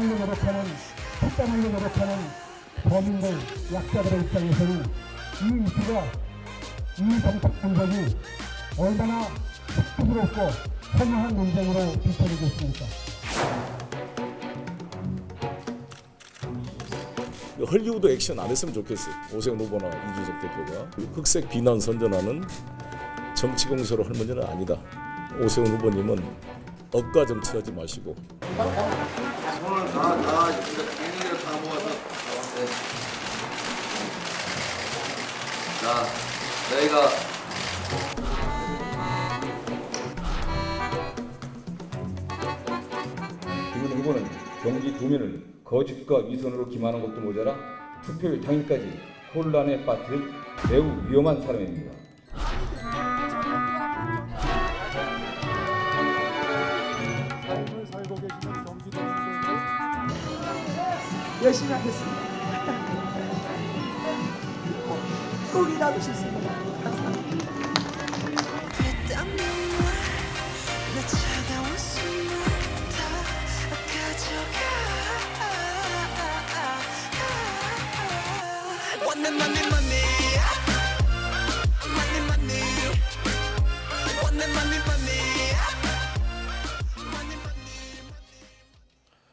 피땀 흘려 노력하는 범인들, 약자들의 입장에서는 이 이슈가, 이 정책 분석이 얼마나 특수스럽고 험한 논쟁으로 비춰지고 있습니까? 헐리우드 액션 안 했으면 좋겠어요. 오세훈 후보나 이준석 대표가 흑색 비난 선전하는 정치 공세로 할 문제는 아니다. 오세훈 후보님은 억가 정치하지 마시고. 손을 다 개인기를 다 모아서. 네. 자, 저희가 김은혜 후보는 경기 도민을 거짓과 위선으로 기만한 것도 모자라 투표일 당일까지 혼란에 빠뜨린 매우 위험한 사람입니다. 삶을 살고 계시는 경기도 시민들 열심히 하겠습니다. 꼭 일하고 싶습니다.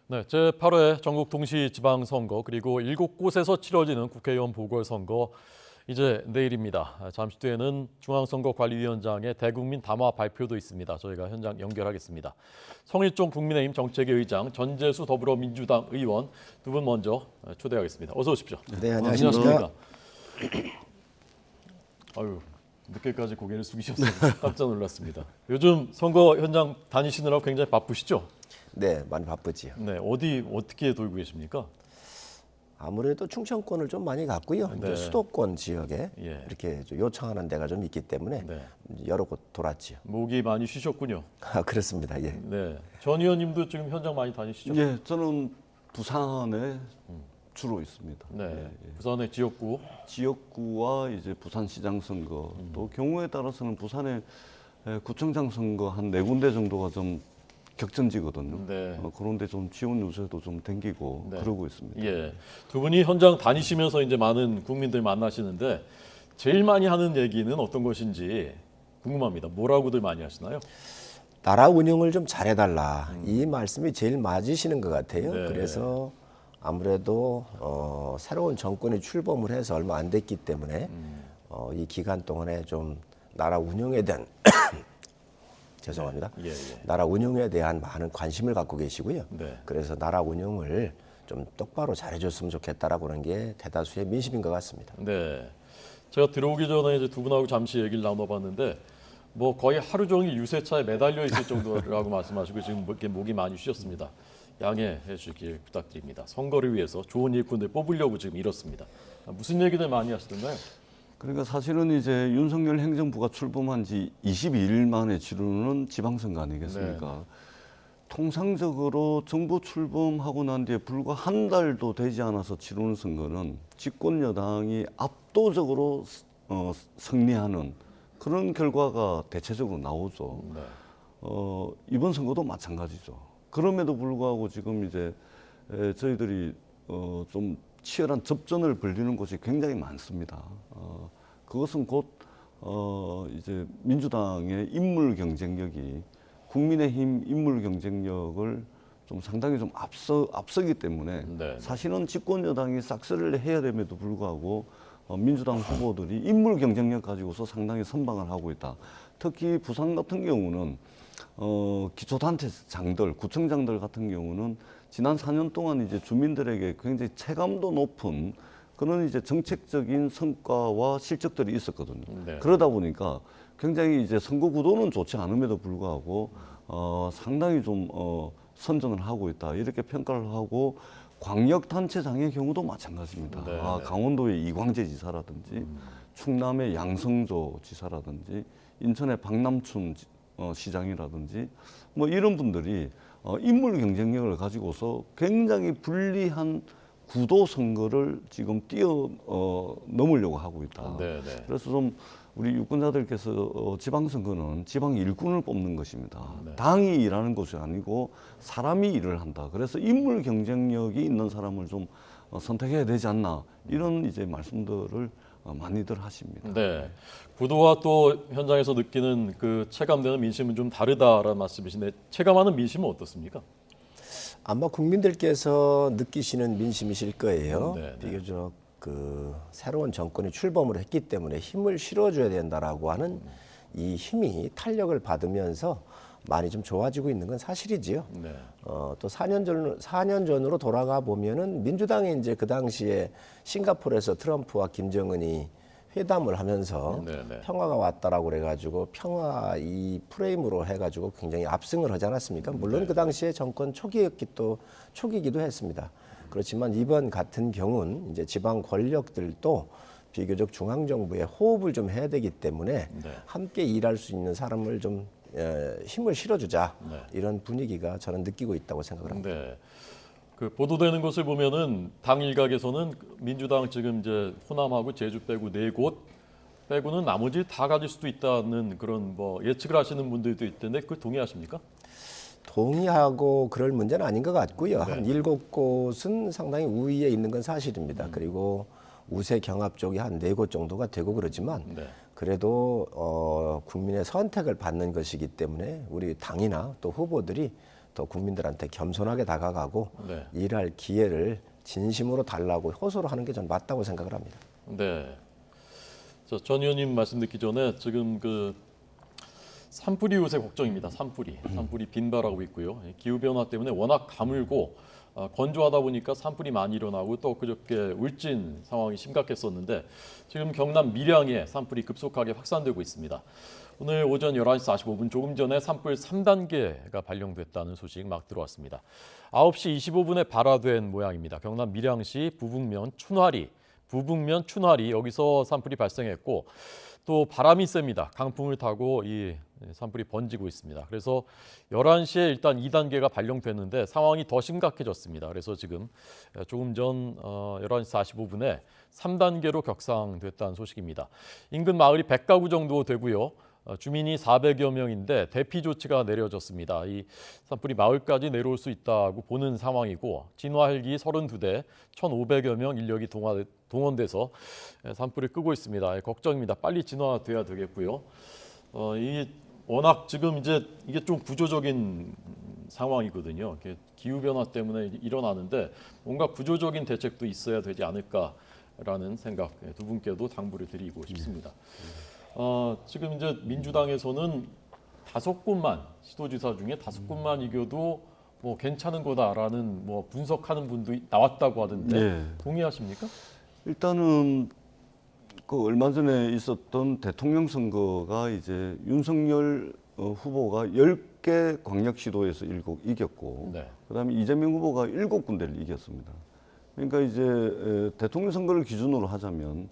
네, 제8회 전국 동시 지방선거 그리고 7곳에서 치러지는 국회의원 보궐선거 이제 내일입니다. 잠시 뒤에는 중앙선거관리위원장의 대국민 담화 발표도 있습니다. 저희가 현장 연결하겠습니다. 성일종 국민의힘 정책위 의장, 전재수 더불어민주당 의원 두 분 먼저 초대하겠습니다. 어서 오십시오. 네, 안녕하십니까. 아유, 늦게까지 고개를 숙이셔서 깜짝 놀랐습니다. 요즘 선거 현장 다니시느라고 굉장히 바쁘시죠? 네, 많이 바쁘지요. 네, 어떻게 돌고 계십니까? 아무래도 충청권을 좀 많이 갔고요. 네. 이제 수도권 지역에 예. 이렇게 요청하는 데가 좀 있기 때문에 네. 여러 곳 돌았지요. 목이 많이 쉬셨군요. 아, 그렇습니다. 예. 네, 전 의원님도 지금 현장 많이 다니시죠? 예, 저는 부산에 주로 있습니다. 네, 예, 예. 부산의 지역구. 지역구와 이제 부산시장 선거 또 경우에 따라서는 부산의 구청장 선거 한 4군데 정도가 좀 격전지거든요. 네. 그런데 좀 지원 요새도 좀 댕기고 네. 그러고 있습니다. 예, 두 분이 현장 다니시면서 이제 많은 국민들 만나시는데 제일 많이 하는 얘기는 어떤 것인지 궁금합니다. 뭐라고들 많이 하시나요? 나라 운영을 좀 잘해달라. 이 말씀이 제일 맞으시는 것 같아요. 네. 그래서 아무래도 새로운 정권이 출범을 해서 얼마 안 됐기 때문에 이 기간 동안에 좀 나라 운영에 대한 죄송합니다. 예, 예. 나라 운영에 대한 많은 관심을 갖고 계시고요. 네. 그래서 나라 운영을 좀 똑바로 잘해줬으면 좋겠다라고 하는 게 대다수의 민심인 것 같습니다. 네, 제가 들어오기 전에 이제 두 분하고 잠시 얘기를 나눠봤는데 뭐 거의 하루 종일 유세차에 매달려 있을 정도라고 말씀하시고 지금 이렇게 목이 많이 쉬셨습니다. 양해해 주시길 부탁드립니다. 선거를 위해서 좋은 일꾼들 뽑으려고 지금 이렇습니다. 무슨 얘기들 많이 하시던가요? 그러니까 사실은 이제 윤석열 행정부가 출범한 지 22일 만에 치르는 지방선거 아니겠습니까? 네. 통상적으로 정부 출범하고 난 뒤에 불과 한 달도 되지 않아서 치르는 선거는 집권 여당이 압도적으로 승리하는 그런 결과가 대체적으로 나오죠. 네. 이번 선거도 마찬가지죠. 그럼에도 불구하고 지금 이제 저희들이 좀 치열한 접전을 벌이는 곳이 굉장히 많습니다. 그것은 곧 이제 민주당의 인물 경쟁력이 국민의힘 인물 경쟁력을 좀 상당히 좀 앞서기 때문에 네. 사실은 집권 여당이 싹쓸이를 해야 됨에도 불구하고 민주당 후보들이 인물 경쟁력 가지고서 상당히 선방을 하고 있다. 특히 부산 같은 경우는 기초단체장들, 구청장들 같은 경우는 지난 4년 동안 이제 주민들에게 굉장히 체감도 높은 그런 이제 정책적인 성과와 실적들이 있었거든요. 네. 그러다 보니까 굉장히 이제 선거 구도는 좋지 않음에도 불구하고 상당히 좀 선전을 하고 있다 이렇게 평가를 하고 광역단체장의 경우도 마찬가지입니다. 네, 네. 강원도의 이광재 지사라든지 충남의 양성조 지사라든지 인천의 박남춘 시장이라든지 뭐 이런 분들이 인물 경쟁력을 가지고서 굉장히 불리한 구도 선거를 지금 넘으려고 하고 있다. 네, 네. 그래서 좀 우리 유권자들께서 지방선거는 지방 일꾼을 뽑는 것입니다. 네. 당이 일하는 것이 아니고 사람이 일을 한다. 그래서 인물 경쟁력이 있는 사람을 좀 선택해야 되지 않나 이런 이제 말씀들을 많이들 하십니다. 네. 구도와 또 현장에서 느끼는 그 체감되는 민심은 좀 다르다라는 말씀이신데 체감하는 민심은 어떻습니까? 아마 국민들께서 느끼시는 민심이실 거예요. 네, 네. 비교적 그 새로운 정권이 출범을 했기 때문에 힘을 실어줘야 된다라고 하는 이 힘이 탄력을 받으면서 많이 좀 좋아지고 있는 건 사실이지요. 네. 또 4년 전으로 돌아가 보면은 민주당이 이제 그 당시에 싱가포르에서 트럼프와 김정은이 회담을 하면서 네네. 평화가 왔다라고 그래가지고 평화 이 프레임으로 해가지고 굉장히 압승을 하지 않았습니까? 물론 그 당시에 정권 초기이기도 했습니다. 그렇지만 이번 같은 경우는 이제 지방 권력들도 비교적 중앙 정부에 호흡을 좀 해야 되기 때문에 네. 함께 일할 수 있는 사람을 좀 힘을 실어주자 네. 이런 분위기가 저는 느끼고 있다고 생각을 합니다. 네. 그 보도되는 것을 보면은 당 일각에서는 민주당 지금 이제 호남하고 제주 빼고 4곳 빼고는 나머지 다 가질 수도 있다는 그런 뭐 예측을 하시는 분들도 있던데 그 동의하십니까? 동의하고 그럴 문제는 아닌 것 같고요. 네. 한 7곳은 상당히 우위에 있는 건 사실입니다. 그리고 우세 경합 쪽이 한 4곳 정도가 되고 그러지만 네. 그래도 국민의 선택을 받는 것이기 때문에 우리 당이나 또 후보들이 더 국민들한테 겸손하게 다가가고 네. 일할 기회를 진심으로 달라고 호소를 하는 게 전 맞다고 생각을 합니다. 네. 전 의원님 말씀 듣기 전에 지금 그 산불이 요새 걱정입니다. 산불이 빈발하고 있고요. 기후 변화 때문에 워낙 가물고 건조하다 보니까 산불이 많이 일어나고 또 그저께 울진 상황이 심각했었는데 지금 경남 밀양에 산불이 급속하게 확산되고 있습니다. 오늘 오전 11시 45분 조금 전에 산불 3단계가 발령됐다는 소식 막 들어왔습니다. 9시 25분에 발화된 모양입니다. 경남 밀양시 부북면 춘화리 여기서 산불이 발생했고 또 바람이 셉니다. 강풍을 타고 이 산불이 번지고 있습니다. 그래서 11시에 일단 2단계가 발령됐는데 상황이 더 심각해졌습니다. 그래서 지금 조금 전 11시 45분에 3단계로 격상됐다는 소식입니다. 인근 마을이 100가구 정도 되고요. 주민이 400여 명인데 대피 조치가 내려졌습니다. 이 산불이 마을까지 내려올 수 있다고 보는 상황이고 진화 헬기 32대, 1,500여 명 인력이 동원돼서 산불을 끄고 있습니다. 걱정입니다. 빨리 진화돼야 되겠고요. 이 워낙 지금 이제 이게 좀 구조적인 상황이거든요. 기후 변화 때문에 일어나는데 뭔가 구조적인 대책도 있어야 되지 않을까라는 생각 두 분께도 당부를 드리고 싶습니다. 지금 이제 민주당에서는 5곳만 시도지사 중에 5곳만 이겨도 뭐 괜찮은 거다라는 뭐 분석하는 분도 나왔다고 하던데 네. 동의하십니까? 일단은 그 얼마 전에 있었던 대통령 선거가 이제 윤석열 후보가 10개 광역시도에서 이겼고 네. 그다음에 이재명 후보가 7군데를 이겼습니다. 그러니까 이제 대통령 선거를 기준으로 하자면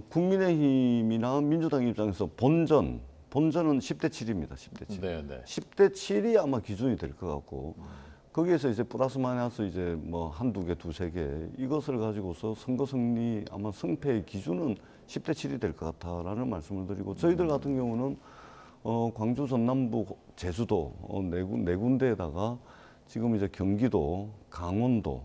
국민의힘이나 민주당 입장에서 본전은 10대 7입니다. 10대 7. 네, 네. 10대 7이 아마 기준이 될 것 같고 거기에서 이제 플러스 마이너스 이제 뭐 한두 개, 두세 개 이것을 가지고서 선거 승리 아마 승패의 기준은 10대 7이 될 것 같다라는 말씀을 드리고 저희들 같은 경우는 광주, 전남부, 제주도 네 군데에다가 지금 이제 경기도, 강원도,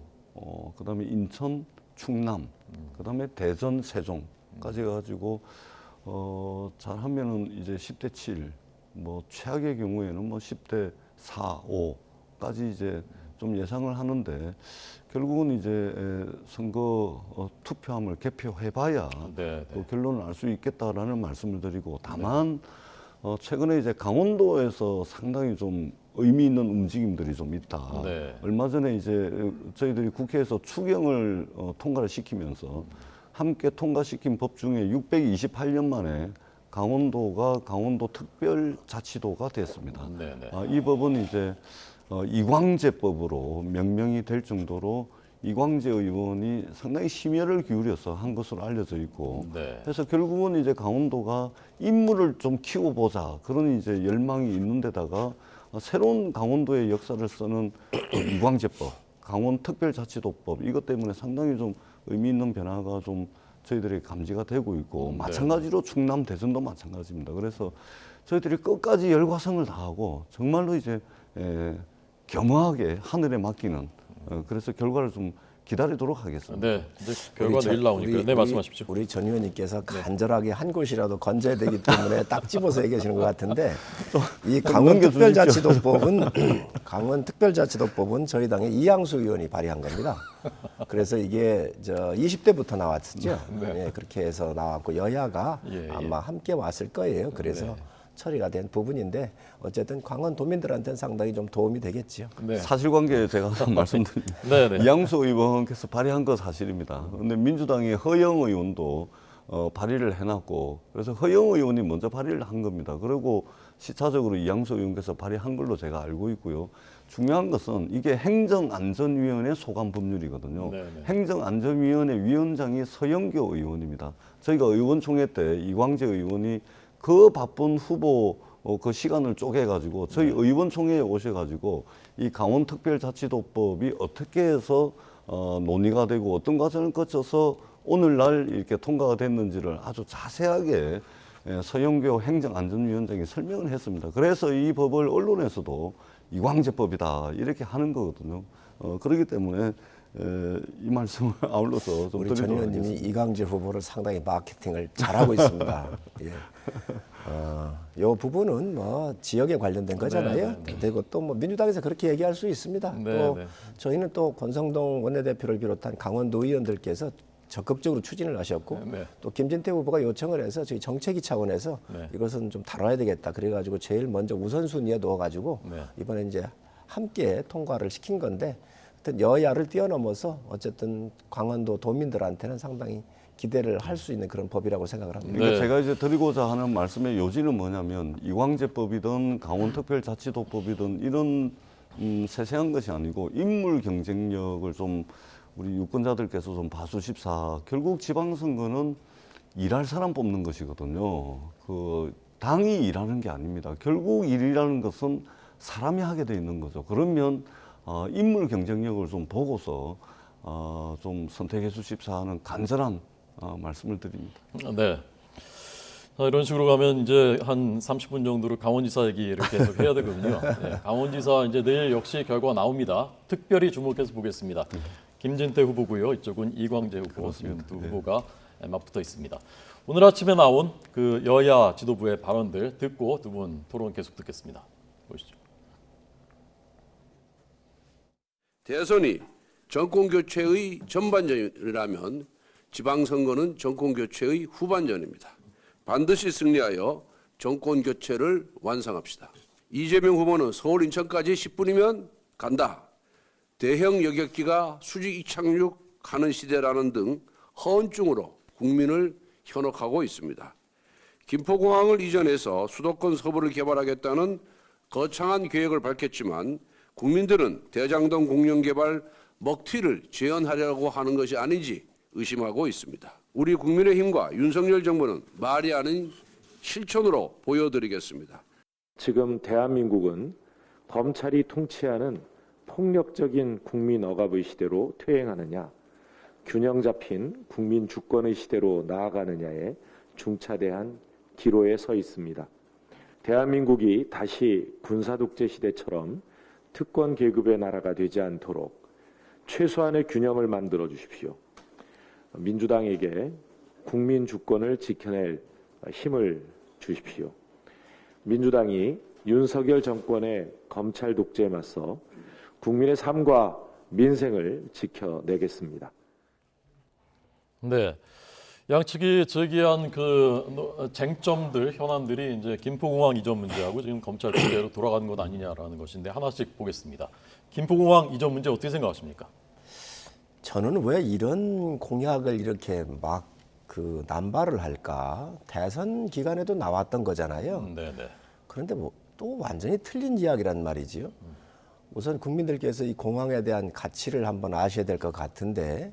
그다음에 인천, 충남, 그다음에 대전, 세종까지 가지고 잘하면은 이제 10대 7, 뭐 최악의 경우에는 뭐 10대 4, 5까지 이제 좀 예상을 하는데 결국은 이제 선거 투표함을 개표해봐야 네, 또 결론을 알 수 있겠다라는 말씀을 드리고 다만 최근에 이제 강원도에서 상당히 좀 의미 있는 움직임들이 좀 있다. 네. 얼마 전에 이제 저희들이 국회에서 추경을 통과를 시키면서 함께 통과시킨 법 중에 628년 만에 강원도가 강원도 특별자치도가 됐습니다. 네, 네. 이 법은 이제 이광재법으로 명명이 될 정도로 이광재 의원이 상당히 심혈을 기울여서 한 것으로 알려져 있고 네. 그래서 결국은 이제 강원도가 인물을 좀 키워보자 그런 이제 열망이 있는 데다가 새로운 강원도의 역사를 쓰는 이광재법 강원특별자치도법 이것 때문에 상당히 좀 의미 있는 변화가 좀 저희들의 감지가 되고 있고 마찬가지로 충남 대전도 마찬가지입니다. 그래서 저희들이 끝까지 열과성을 다하고 정말로 이제 겸허하게 하늘에 맡기는 그래서 결과를 좀 기다리도록 하겠습니다. 네, 이제 결과 내일 나오니까요. 네, 말씀하십시오. 우리 전 의원님께서 간절하게 한 곳이라도 건져야 되기 때문에 딱 집어서 얘기하시는 것 같은데 이 강원특별자치도법은 저희 당의 이양수 의원이 발의한 겁니다. 그래서 이게 20대부터 나왔었죠. 네, 그렇게 해서 나왔고 여야가 아마 함께 왔을 거예요. 그래서 처리가 된 부분인데 어쨌든 강원도민들한테는 상당히 좀 도움이 되겠죠. 네. 사실관계 제가 말씀드립니다. 네. 이양수 의원께서 발의한 거 사실입니다. 그런데 민주당의 허영 의원도 발의를 해놨고 그래서 허영 의원이 먼저 발의를 한 겁니다. 그리고 시차적으로 이양수 의원께서 발의한 걸로 제가 알고 있고요. 중요한 것은 이게 행정안전위원회 소관 법률이거든요. 행정안전위원회 위원장이 서영교 의원입니다. 저희가 의원총회 때 이광재 의원이 그 바쁜 후보 그 시간을 쪼개가지고 저희 의원총회에 오셔가지고 이 강원특별자치도법이 어떻게 해서 논의가 되고 어떤 과정을 거쳐서 오늘날 이렇게 통과가 됐는지를 아주 자세하게 서영교 행정안전위원장이 설명을 했습니다. 그래서 이 법을 언론에서도 이광재법이다 이렇게 하는 거거든요. 그렇기 때문에 이 말씀을 아울러서 좀 우리 전 드리도록 의원님이 하겠습니다. 이광재 후보를 상당히 마케팅을 잘하고 있습니다. 예. 요 부분은 뭐 지역에 관련된 거잖아요. 그리고 또 뭐 민주당에서 그렇게 얘기할 수 있습니다. 또 저희는 또 권성동 원내대표를 비롯한 강원도 의원들께서 적극적으로 추진을 하셨고 또 김진태 후보가 요청을 해서 저희 정책위 차원에서 이것은 좀 다뤄야 되겠다. 그래가지고 제일 먼저 우선순위에 넣어가지고 이번에 이제 함께 통과를 시킨 건데 하여튼 여야를 뛰어넘어서 어쨌든 강원도 도민들한테는 상당히 기대를 할 수 있는 그런 법이라고 생각을 합니다. 그러니까 제가 이제 드리고자 하는 말씀의 요지는 뭐냐면 이광재법이든 강원특별자치도법이든 이런 세세한 것이 아니고 인물 경쟁력을 좀 우리 유권자들께서 좀 봐주십사. 결국 지방선거는 일할 사람 뽑는 것이거든요. 그 당이 일하는 게 아닙니다. 결국 일이라는 것은 사람이 하게 돼 있는 거죠. 그러면 인물 경쟁력을 좀 보고서 좀 선택해 주십사 하는 간절한 말씀을 드립니다. 네. 자, 이런 식으로 가면 이제 한 30분 정도로 강원지사 얘기를 계속 해야 되거든요. 네, 강원지사 이제 내일 역시 결과 나옵니다. 특별히 주목해서 보겠습니다. 김진태 후보고요. 이쪽은 이광재 후보, 지금 두 후보가 맞붙어 있습니다. 오늘 아침에 나온 그 여야 지도부의 발언들 듣고 두 분 토론 계속 듣겠습니다. 보시죠. 대선이 정권교체의 전반전이라면 지방선거는 정권교체의 후반전입니다. 반드시 승리하여 정권교체를 완성합시다. 이재명 후보는 서울 인천까지 10분이면 간다. 대형 여객기가 수직 이착륙하는 시대라는 등 허언증으로 국민을 현혹하고 있습니다. 김포공항을 이전해서 수도권 서부를 개발하겠다는 거창한 계획을 밝혔지만 국민들은 대장동 공영개발 먹튀를 재현하려고 하는 것이 아닌지 의심하고 있습니다. 우리 국민의힘과 윤석열 정부는 말이 아닌 실천으로 보여드리겠습니다. 지금 대한민국은 검찰이 통치하는 폭력적인 국민 억압의 시대로 퇴행하느냐, 균형 잡힌 국민 주권의 시대로 나아가느냐에 중차대한 기로에 서 있습니다. 대한민국이 다시 군사독재 시대처럼 특권 계급의 나라가 되지 않도록 최소한의 균형을 만들어 주십시오. 민주당에게 국민 주권을 지켜낼 힘을 주십시오. 민주당이 윤석열 정권의 검찰 독재에 맞서 국민의 삶과 민생을 지켜내겠습니다. 네. 양측이 제기한 그 쟁점들, 현안들이 이제 김포공항 이전 문제하고 지금 검찰 독재로 돌아가는 것 아니냐라는 것인데 하나씩 보겠습니다. 김포공항 이전 문제 어떻게 생각하십니까? 저는 왜 이런 공약을 이렇게 막 그 남발을 할까? 대선 기간에도 나왔던 거잖아요. 그런데 뭐 또 완전히 틀린 이야기란 말이지요. 우선 국민들께서 이 공항에 대한 가치를 한번 아셔야 될 것 같은데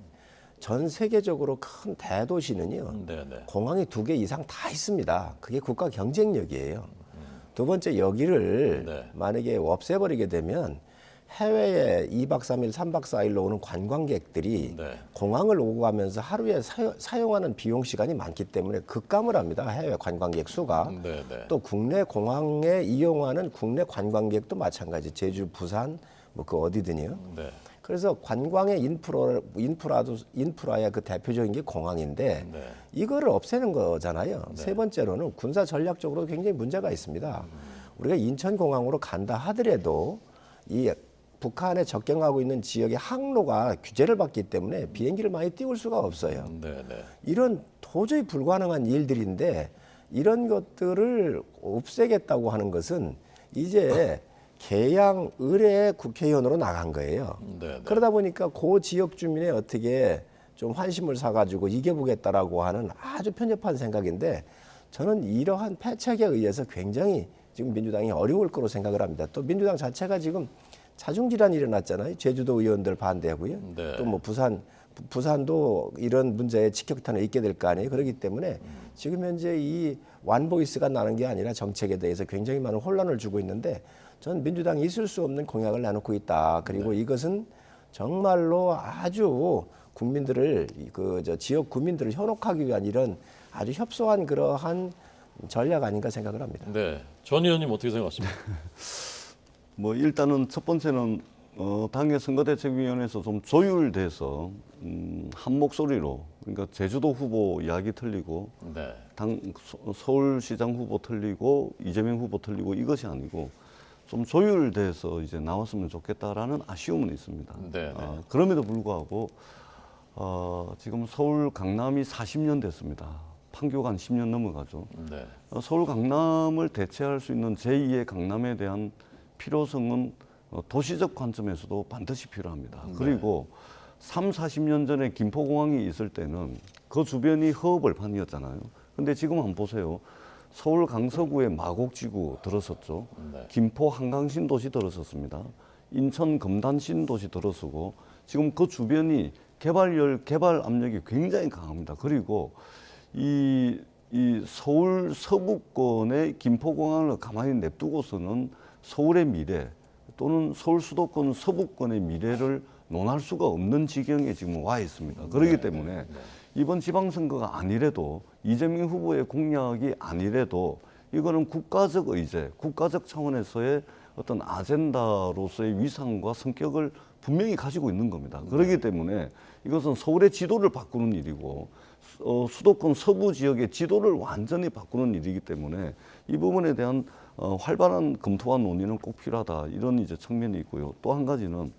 전 세계적으로 큰 대도시는요. 공항이 2개 이상 다 있습니다. 그게 국가 경쟁력이에요. 두 번째 여기를 만약에 없애버리게 되면 해외에 2박 3일, 3박 4일로 오는 관광객들이 네. 공항을 오고 가면서 하루에 사용하는 비용 시간이 많기 때문에 급감을 합니다. 해외 관광객 수가. 네, 네. 또 국내 공항에 이용하는 국내 관광객도 마찬가지. 제주, 부산, 뭐 그 어디든요. 네. 그래서 관광의 인프라의 그 대표적인 게 공항인데 네. 이거를 없애는 거잖아요. 세 번째로는 군사 전략적으로 굉장히 문제가 있습니다. 우리가 인천공항으로 간다 하더라도 이 북한에 접경하고 있는 지역의 항로가 규제를 받기 때문에 비행기를 많이 띄울 수가 없어요. 네, 네. 이런 도저히 불가능한 일들인데 이런 것들을 없애겠다고 하는 것은 이제 개양 의뢰 국회의원으로 나간 거예요. 네, 네. 그러다 보니까 그 지역 주민의 어떻게 좀 환심을 사가지고 이겨보겠다라고 하는 아주 편협한 생각인데 저는 이러한 패착에 의해서 굉장히 지금 민주당이 어려울 거로 생각을 합니다. 또 민주당 자체가 지금 자중질환이 일어났잖아요. 제주도 의원들 반대하고요. 네. 또 뭐 부산도 이런 문제에 직격탄을 입게 될 거 아니에요. 그렇기 때문에 지금 현재 이 완보이스가 나는 게 아니라 정책에 대해서 굉장히 많은 혼란을 주고 있는데 저는 민주당이 있을 수 없는 공약을 내놓고 있다. 그리고 이것은 정말로 아주 국민들을 지역 국민들을 현혹하기 위한 이런 아주 협소한 그러한 전략 아닌가 생각을 합니다. 네. 전 의원님 어떻게 생각하십니까? 뭐 일단은 첫 번째는 당의 선거대책위원회에서 좀 조율돼서 한 목소리로 그러니까 제주도 후보 이야기 틀리고 네. 서울시장 후보 틀리고 이재명 후보 틀리고 이것이 아니고 좀 조율돼서 이제 나왔으면 좋겠다라는 아쉬움은 있습니다. 네, 네. 그럼에도 불구하고 지금 서울 강남이 40년 됐습니다. 판교가 한 10년 넘어가죠. 네. 서울 강남을 대체할 수 있는 제2의 강남에 대한 필요성은 도시적 관점에서도 반드시 필요합니다. 네. 그리고 40년 전에 김포공항이 있을 때는 그 주변이 허허벌판이었잖아요. 근데 지금 한번 보세요. 서울 강서구의 마곡지구 들어섰죠. 네. 김포 한강신도시 들어섰습니다. 인천 금단신도시 들어서고 지금 그 주변이 개발 압력이 굉장히 강합니다. 그리고 이 서울 서부권의 김포공항을 가만히 냅두고서는 서울의 미래 또는 서울 수도권 서부권의 미래를 논할 수가 없는 지경에 지금 와 있습니다. 그렇기 때문에 이번 지방선거가 아니래도 이재명 후보의 공약이 아니래도 이거는 국가적 의제, 국가적 차원에서의 어떤 아젠다로서의 위상과 성격을 분명히 가지고 있는 겁니다. 그렇기 때문에 이것은 서울의 지도를 바꾸는 일이고 수도권 서부 지역의 지도를 완전히 바꾸는 일이기 때문에 이 부분에 대한 활발한 검토와 논의는 꼭 필요하다. 이런 이제 측면이 있고요. 또 한 가지는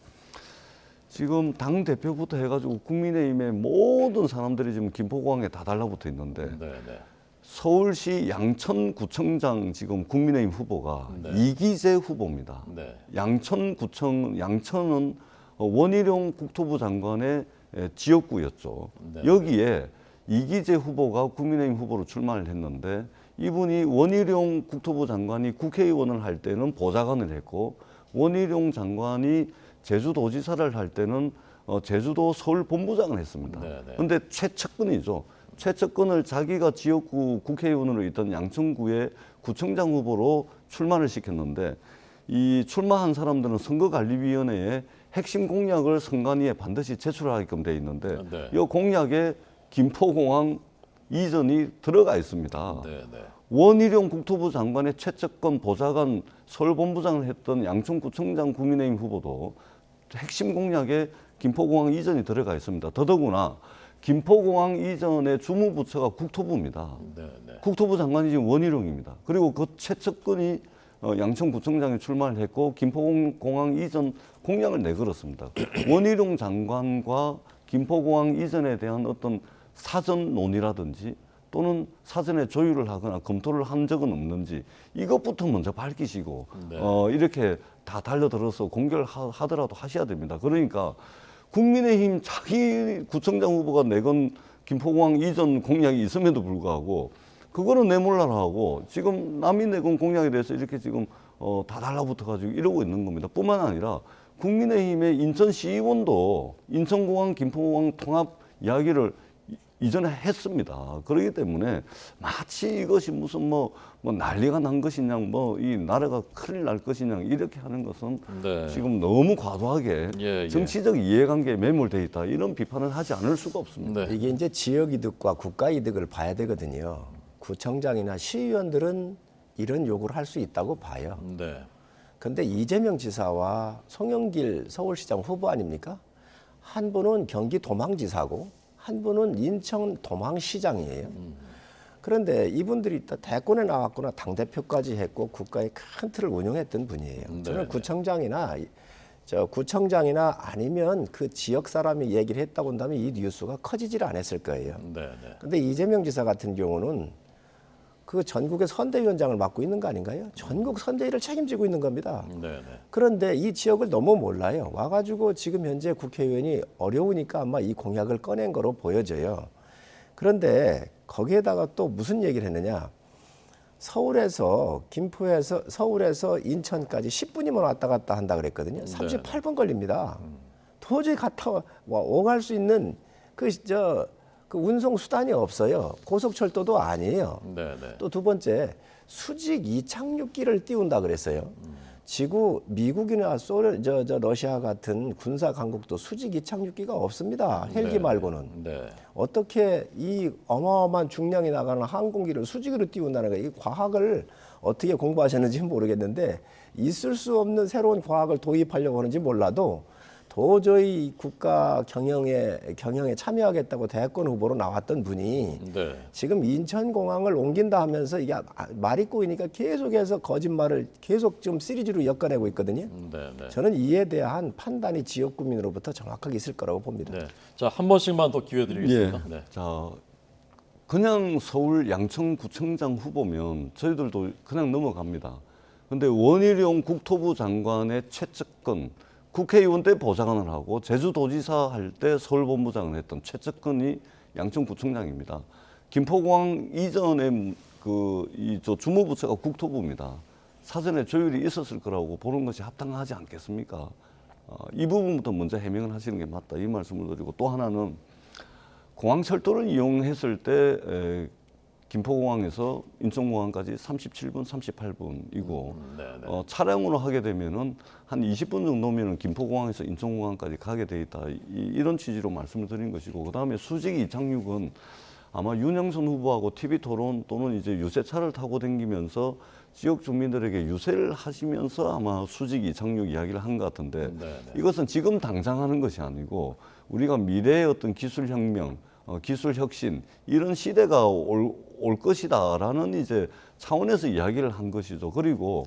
지금 당 대표부터 해가지고 국민의힘의 모든 사람들이 지금 김포공항에 다 달라붙어 있는데 네, 네. 서울시 양천구청장 지금 국민의힘 후보가 네. 이기재 후보입니다. 네. 양천은 원희룡 국토부 장관의 지역구였죠. 네. 여기에 이기재 후보가 국민의힘 후보로 출마를 했는데 이분이 원희룡 국토부 장관이 국회의원을 할 때는 보좌관을 했고 원희룡 장관이 제주도지사를 할 때는 제주도 서울본부장을 했습니다. 그런데 최측근이죠. 최측근을 자기가 지역구 국회의원으로 있던 양천구의 구청장 후보로 출마를 시켰는데 이 출마한 사람들은 선거관리위원회에 핵심 공약을 선관위에 반드시 제출하게끔 돼 있는데 네. 이 공약에 김포공항 이전이 들어가 있습니다. 네, 네. 원희룡 국토부 장관의 최측근 보좌관 서울본부장을 했던 양천구청장 국민의힘 후보도 핵심 공약에 김포공항 이전이 들어가 있습니다. 더더구나 김포공항 이전의 주무부처가 국토부입니다. 네, 네. 국토부 장관이 지금 원희룡입니다. 그리고 그 최측근이 양천구청장에 출마를 했고 김포공항 이전 공약을 내걸었습니다. 원희룡 장관과 김포공항 이전에 대한 어떤 사전 논의라든지 또는 사전에 조율을 하거나 검토를 한 적은 없는지 이것부터 먼저 밝히시고 네. 이렇게 다 달려들어서 공개를 하더라도 하셔야 됩니다. 그러니까 국민의힘 자기 구청장 후보가 내건 김포공항 이전 공약이 있음에도 불구하고 그거는 내몰라라 하고 지금 남이 내건 공약에 대해서 이렇게 지금 다 달라붙어가지고 이러고 있는 겁니다. 뿐만 아니라 국민의힘의 인천시의원도 인천공항 김포공항 통합 이야기를 이전에 했습니다. 그렇기 때문에 마치 이것이 무슨 뭐 난리가 난 것이냐, 뭐 이 나라가 큰일 날 것이냐 이렇게 하는 것은 네. 지금 너무 과도하게 예. 정치적 이해관계에 매몰돼 있다 이런 비판을 하지 않을 수가 없습니다. 네. 이게 이제 지역 이득과 국가 이득을 봐야 되거든요. 구청장이나 시의원들은 이런 요구를 할 수 있다고 봐요. 네. 근데 이재명 지사와 송영길 서울시장 후보 아닙니까? 한 분은 경기 도망지사고 한 분은 인천 도망시장이에요. 그런데 이분들이 대권에 나왔거나 당대표까지 했고 국가의 큰 틀을 운영했던 분이에요. 저는 구청장이나 아니면 그 지역 사람이 얘기를 했다고 한다면 이 뉴스가 커지질 않았을 거예요. 그런데 이재명 지사 같은 경우는 그 전국의 선대위원장을 맡고 있는 거 아닌가요? 전국 선대위를 책임지고 있는 겁니다. 그런데 이 지역을 너무 몰라요. 와가지고 지금 현재 국회의원이 어려우니까 아마 이 공약을 꺼낸 거로 보여져요. 그런데 거기에다가 또 무슨 얘기를 했느냐. 서울에서 서울에서 인천까지 10분이면 왔다 갔다 한다 그랬거든요. 38분 걸립니다. 도저히 갔다 오갈 수 있는 그 운송 수단이 없어요. 고속철도도 아니에요. 또 두 번째 수직 이착륙기를 띄운다 그랬어요. 미국이나 러시아 같은 군사 강국도 수직 이착륙기가 없습니다. 헬기 말고는. 어떻게 이 어마어마한 중량이 나가는 항공기를 수직으로 띄운다는 거예요. 이 과학을 어떻게 공부하셨는지 모르겠는데 있을 수 없는 새로운 과학을 도입하려고 하는지 몰라도 도저히 국가 경영에 참여하겠다고 대권 후보로 나왔던 분이 지금 인천공항을 옮긴다 하면서 이게 말이 꼬이니까 계속해서 거짓말을 계속 좀 시리즈로 엮어내고 있거든요. 저는 이에 대한 판단이 지역구민으로부터 정확하게 있을 거라고 봅니다. 자, 한 번씩만 더 기회 드리겠습니다. 예. 자, 그냥 서울 양천구청장 후보면 저희들도 그냥 넘어갑니다. 근데 원희룡 국토부 장관의 최측근 국회의원 때 보좌관을 하고 제주도지사 할 때 서울본부장을 했던 최측근이 양천구청장입니다. 김포공항 이전에 주무부처가 국토부입니다. 사전에 조율이 있었을 거라고 보는 것이 합당하지 않겠습니까? 이 부분부터 먼저 해명을 하시는 게 맞다 이 말씀을 드리고 또 하나는 공항철도를 이용했을 때 김포공항에서 인천공항까지 37분, 38분이고 차량으로 하게 되면은 한 20분 정도면은 김포공항에서 인천공항까지 가게 돼 있다. 이런 취지로 말씀을 드린 것이고 그다음에 수직 이착륙은 아마 윤영선 후보하고 TV 토론 또는 이제 유세차를 타고 다니면서 지역 주민들에게 유세를 하시면서 아마 수직 이착륙 이야기를 한 것 같은데 이것은 지금 당장 하는 것이 아니고 우리가 미래의 어떤 기술혁명 기술 혁신 이런 시대가 올 것이다라는 이제 차원에서 이야기를 한 것이죠. 그리고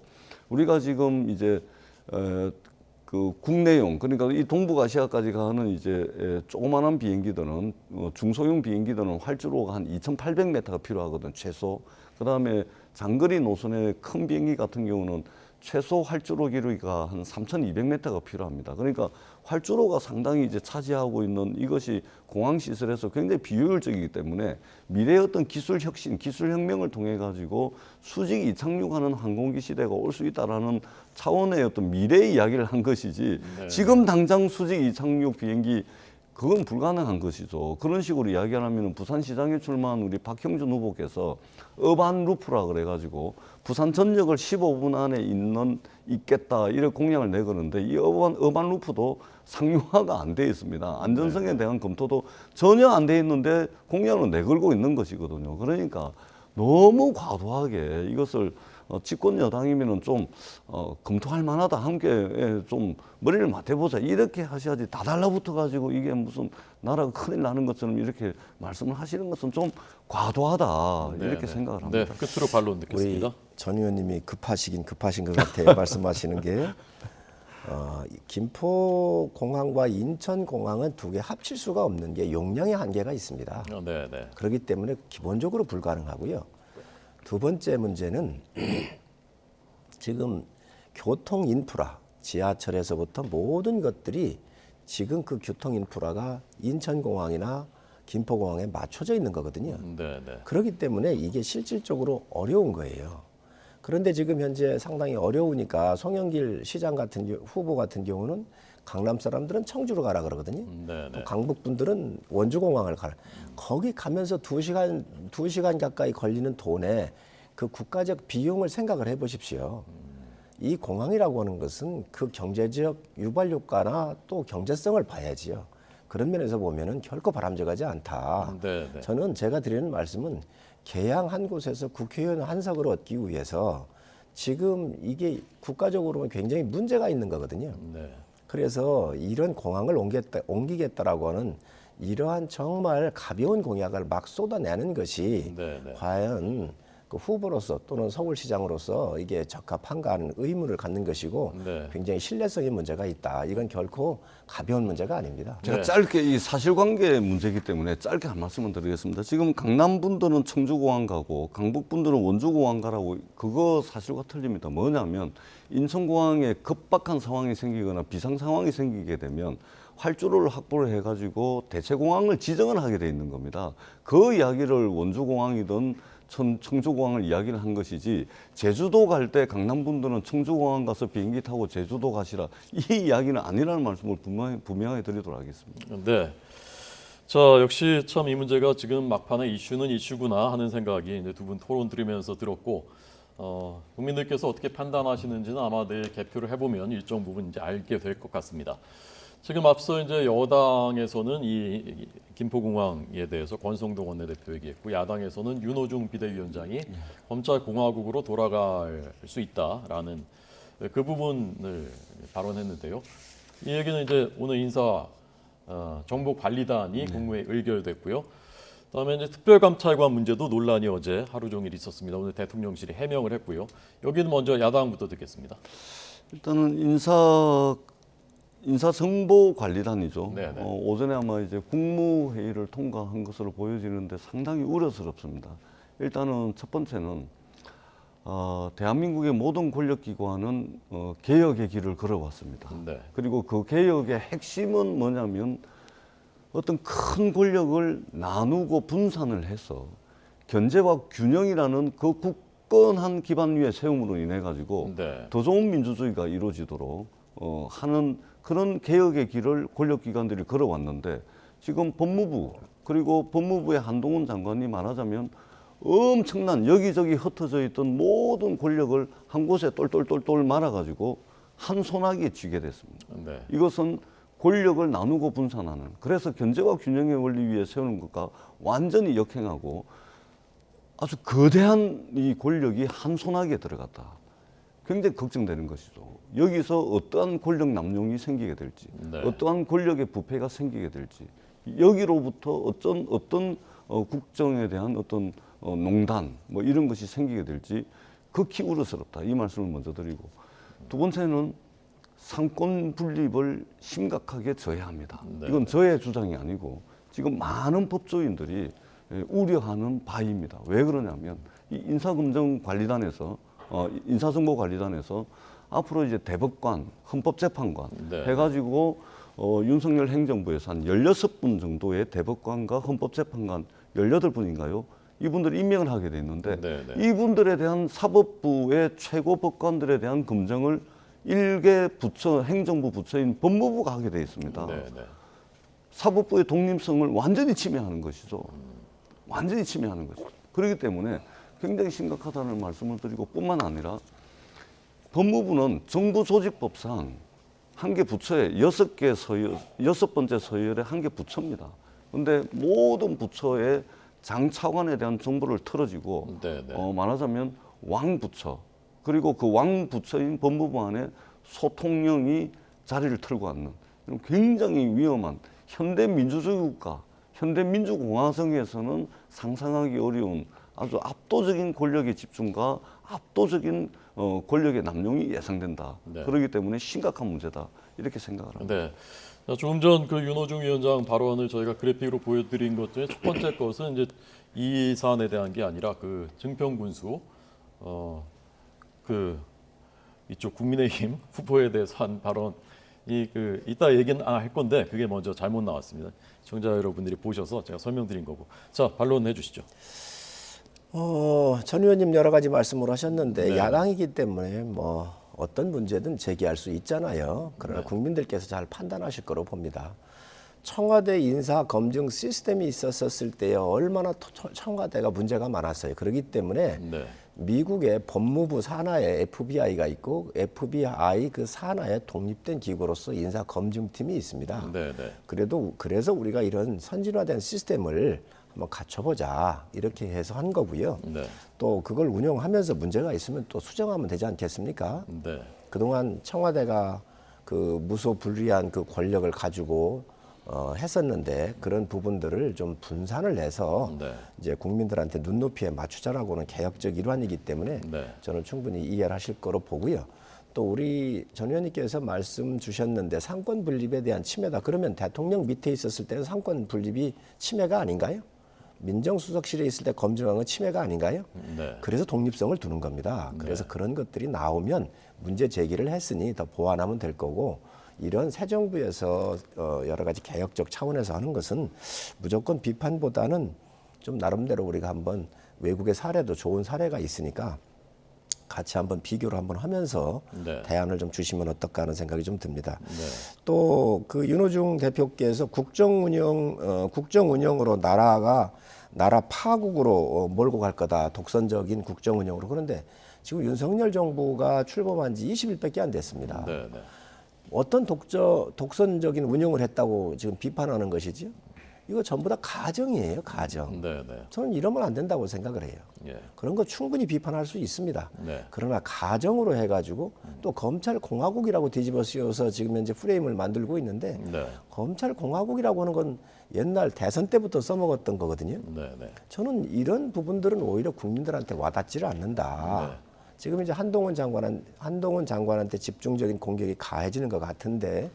우리가 지금 이제 그 국내용 그러니까 이 동북아시아까지 가는 이제 조그만한 비행기들은 중소형 비행기들은 활주로가 한 2,800m가 필요하거든 최소. 그다음에 장거리 노선의 큰 비행기 같은 경우는 최소 활주로 길이가 한 3,200m가 필요합니다. 그러니까 활주로가 상당히 이제 차지하고 있는 이것이 공항 시설에서 굉장히 비효율적이기 때문에 미래의 어떤 기술 혁신, 기술 혁명을 통해 가지고 수직 이착륙하는 항공기 시대가 올 수 있다라는 차원의 어떤 미래의 이야기를 한 것이지 지금 당장 수직 이착륙 비행기 그건 불가능한 것이죠. 그런 식으로 이야기하면 부산시장에 출마한 우리 박형준 후보께서 어반 루프라 그래가지고 부산 전역을 15분 안에 있겠다 이런 공약을 내거는데 이 어반 루프도 상용화가 안 돼 있습니다. 안전성에 대한 검토도 전혀 안 돼 있는데 공약을 내걸고 있는 것이거든요. 그러니까 너무 과도하게 이것을 집권 여당이면은 좀 검토할 만하다. 함께 좀 머리를 맞대보자. 이렇게 하셔야지 다 달라붙어 가지고 이게 무슨 나라가 큰일 나는 것처럼 이렇게 말씀을 하시는 것은 좀 과도하다. 이렇게 생각을 합니다. 네, 끝으로 반론 듣겠습니다. 우리 전 의원님이 급하신 것 같아요. 말씀하시는 게. 김포공항과 인천공항은 두 개 합칠 수가 없는 게 용량의 한계가 있습니다. 그렇기 때문에 기본적으로 불가능하고요. 두 번째 문제는 지금 교통 인프라, 지하철에서부터 모든 것들이 지금 그 교통 인프라가 인천공항이나 김포공항에 맞춰져 있는 거거든요. 그렇기 때문에 이게 실질적으로 어려운 거예요. 그런데 지금 현재 상당히 어려우니까 송영길 시장 후보 같은 경우는 강남 사람들은 청주로 가라 그러거든요. 네, 또 네. 강북 분들은 원주공항을 가라. 거기 가면서 2시간 가까이 걸리는 돈에 그 국가적 비용을 생각을 해보십시오. 이 공항이라고 하는 것은 그 경제적 유발 효과나 또 경제성을 봐야지요. 그런 면에서 보면은 결코 바람직하지 않다. 네, 네. 저는 제가 드리는 말씀은 개항 한 곳에서 국회의원 한 석을 얻기 위해서 지금 이게 국가적으로 굉장히 문제가 있는 거거든요. 네. 그래서 이런 공항을 옮기겠다라고 하는 이러한 정말 가벼운 공약을 막 쏟아내는 것이 네, 네. 과연 그 후보로서 또는 서울시장으로서 이게 적합한가 하는 의문을 갖는 것이고 네. 굉장히 신뢰성의 문제가 있다. 이건 결코 가벼운 문제가 아닙니다. 제가 네. 짧게 이 사실관계 문제이기 때문에 짧게 한 말씀을 드리겠습니다. 지금 강남 분들은 청주공항 가고 강북 분들은 원주공항 가라고 그거 사실과 틀립니다. 뭐냐면 인천공항에 급박한 상황이 생기거나 비상 상황이 생기게 되면 활주로를 확보를 해가지고 대체공항을 지정을 하게 돼 있는 겁니다. 그 이야기를 원주공항이든 청주공항을 이야기를 한 것이지 제주도 갈 때 강남 분들은 청주공항 가서 비행기 타고 제주도 가시라 이 이야기는 아니라는 말씀을 분명히 드리도록 하겠습니다. 네. 자, 역시 참 이 문제가 지금 막판에 이슈는 이슈구나 하는 생각이 이제 두 분 토론 들으면서 들었고, 국민들께서 어떻게 판단하시는지는 아마 내일 개표를 해보면 일정 부분 이제 알게 될 것 같습니다. 지금 앞서 이제 여당에서는 이 김포공항에 대해서 권성동 원내대표 얘기했고, 야당에서는 윤호중 비대위원장이 검찰공화국으로 돌아갈 수 있다라는 그 부분을 발언했는데요. 이 얘기는 이제 오늘 인사 정보관리단이 국무회에 의결됐고요. 그다음에 이제 특별감찰관 문제도 논란이 어제 하루 종일 있었습니다. 오늘 대통령실이 해명을 했고요. 여기는 먼저 야당부터 듣겠습니다. 일단은 인사정보관리단이죠. 네네. 오전에 아마 이제 국무회의를 통과한 것으로 보여지는데 상당히 우려스럽습니다. 일단은 첫 번째는 대한민국의 모든 권력기관은 개혁의 길을 걸어왔습니다. 네. 그리고 그 개혁의 핵심은 뭐냐면 어떤 큰 권력을 나누고 분산을 해서 견제와 균형이라는 그 굳건한 기반 위에 세움으로 인해 가지고 네. 더 좋은 민주주의가 이루어지도록 하는 그런 개혁의 길을 권력기관들이 걸어왔는데 지금 법무부 그리고 법무부의 한동훈 장관이 말하자면 엄청난 여기저기 흩어져 있던 모든 권력을 한 곳에 똘똘똘똘 말아가지고 한 소나기에 쥐게 됐습니다. 네. 이것은 권력을 나누고 분산하는 그래서 견제와 균형의 원리 위에 세우는 것과 완전히 역행하고 아주 거대한 이 권력이 한 소나기에 들어갔다. 굉장히 걱정되는 것이죠. 여기서 어떠한 권력 남용이 생기게 될지, 네. 어떠한 권력의 부패가 생기게 될지, 여기로부터 어떤 국정에 대한 어떤 농단 뭐 이런 것이 생기게 될지 극히 우려스럽다. 이 말씀을 먼저 드리고 두 번째는 상권 분립을 심각하게 저해야 합니다. 네. 이건 저의 주장이 아니고 지금 많은 법조인들이 우려하는 바입니다. 왜 그러냐면 이 인사검증관리단에서 인사정보관리단에서 앞으로 이제 대법관, 헌법재판관 네. 해가지고 윤석열 행정부에서 한 16분 정도의 대법관과 헌법재판관 18분인가요? 이분들이 임명을 하게 돼 있는데 네, 네. 이분들에 대한 사법부의 최고 법관들에 대한 검증을 일개 부처, 행정부 부처인 법무부가 하게 돼 있습니다. 네, 네. 사법부의 독립성을 완전히 침해하는 것이죠. 완전히 침해하는 것이죠. 그렇기 때문에 굉장히 심각하다는 말씀을 드리고 뿐만 아니라 법무부는 정부조직법상 한 개 부처에 6개 서열, 6번째 서열의 한 개 부처입니다. 그런데 모든 부처의 장차관에 대한 정보를 틀어지고 네, 네. 말하자면 왕부처 그리고 그 왕부처인 법무부 안에 소통령이 자리를 틀고 앉는 굉장히 위험한 현대 민주주의 국가, 현대 민주공화정에서는 상상하기 어려운 아주 압도적인 권력의 집중과 압도적인 권력의 남용이 예상된다. 네. 그렇기 때문에 심각한 문제다. 이렇게 생각을 합니다. 네. 자, 조금 전 그 윤호중 위원장 발언을 저희가 그래픽으로 보여드린 것 중에 첫 번째 것은 이제 이 사안에 대한 게 아니라 그 증평군수 그 이쪽 국민의힘 후보에 대해서 한 발언이 그 이따 얘기는 할 건데 그게 먼저 잘못 나왔습니다. 시청자 여러분들이 보셔서 제가 설명드린 거고. 자, 반론해 주시죠. 전 의원님 여러 가지 말씀을 하셨는데 네. 야당이기 때문에 뭐 어떤 문제든 제기할 수 있잖아요. 그러나 네. 국민들께서 잘 판단하실 거로 봅니다. 청와대 인사 검증 시스템이 있었을 때에 얼마나 청와대가 문제가 많았어요. 그렇기 때문에 네. 미국의 법무부 산하에 FBI가 있고 FBI 그 산하에 독립된 기구로서 인사 검증팀이 있습니다. 네, 네. 그래서 우리가 이런 선진화된 시스템을 한번 갖춰보자 이렇게 해서 한 거고요. 네. 또 그걸 운영하면서 문제가 있으면 또 수정하면 되지 않겠습니까? 네. 그동안 청와대가 그 무소불위한 그 권력을 가지고 했었는데 그런 부분들을 좀 분산을 해서 네. 이제 국민들한테 눈높이에 맞추자라고는 개혁적 일환이기 때문에 네. 저는 충분히 이해를 하실 거로 보고요. 또 우리 전 의원님께서 말씀 주셨는데 상권 분립에 대한 침해다. 그러면 대통령 밑에 있었을 때는 상권 분립이 침해가 아닌가요? 민정수석실에 있을 때 검증한 건 침해가 아닌가요? 네. 그래서 독립성을 두는 겁니다. 그래서 그런 것들이 나오면 문제 제기를 했으니 더 보완하면 될 거고 이런 새 정부에서 여러 가지 개혁적 차원에서 하는 것은 무조건 비판보다는 좀 나름대로 우리가 한번 외국의 사례도 좋은 사례가 있으니까 같이 한번 비교를 한번 하면서 네. 대안을 좀 주시면 어떨까 하는 생각이 좀 듭니다. 네. 또 그 윤호중 대표께서 국정운영으로 나라 파국으로 몰고 갈 거다. 독선적인 국정운영으로. 그런데 지금 윤석열 정부가 출범한 지 20일밖에 안 됐습니다. 네, 네. 어떤 독선적인 운영을 했다고 지금 비판하는 것이지요? 이거 전부 다 가정이에요, 가정. 네, 네. 저는 이러면 안 된다고 생각을 해요. 예. 그런 거 충분히 비판할 수 있습니다. 네. 그러나 가정으로 해가지고 또 검찰 공화국이라고 뒤집어 씌워서 지금 현재 프레임을 만들고 있는데 네. 검찰 공화국이라고 하는 건 옛날 대선 때부터 써먹었던 거거든요. 네, 네. 저는 이런 부분들은 오히려 국민들한테 와닿지를 않는다. 네. 지금 이제 한동훈 장관한테 집중적인 공격이 가해지는 것 같은데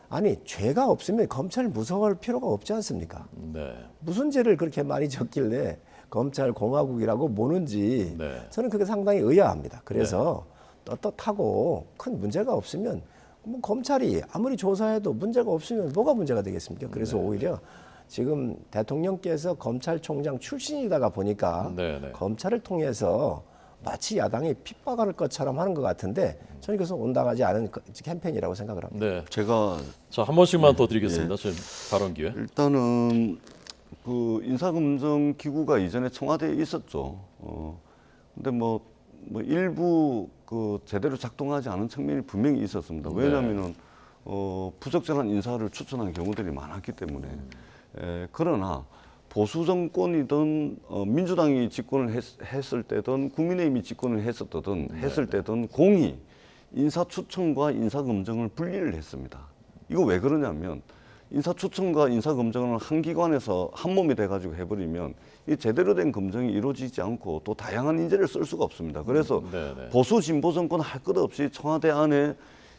아니 죄가 없으면 검찰 무서워할 필요가 없지 않습니까? 네. 무슨 죄를 그렇게 많이 졌길래 검찰 공화국이라고 모는지 네. 저는 그게 상당히 의아합니다. 그래서 떳떳하고 큰 문제가 없으면 뭐 검찰이 아무리 조사해도 문제가 없으면 뭐가 문제가 되겠습니까? 그래서 오히려 지금 대통령께서 검찰총장 출신이다가 보니까 네, 네. 검찰을 통해서 마치 야당이 핍박할 것처럼 하는 것 같은데 저는 그것은 온당하지 않은 캠페인이라고 생각을 합니다. 네. 제가 자, 한 번씩만 더 드리겠습니다. 지금 발언 기회. 일단은 그 인사검증 기구가 이전에 청와대에 있었죠. 근데 뭐 일부 그 제대로 작동하지 않은 측면이 분명히 있었습니다. 왜냐하면은 부적절한 인사를 추천한 경우들이 많았기 때문에. 그러나 보수 정권이든 민주당이 집권을 했을 때든 국민의힘이 집권을 했을 때든 공히 인사 추천과 인사 검증을 분리를 했습니다. 이거 왜 그러냐면 인사 추천과 인사 검증을 한 기관에서 한 몸이 돼가지고 해버리면 이 제대로 된 검증이 이루어지지 않고 또 다양한 인재를 쓸 수가 없습니다. 그래서 보수 진보 정권 할 것 없이 청와대 안에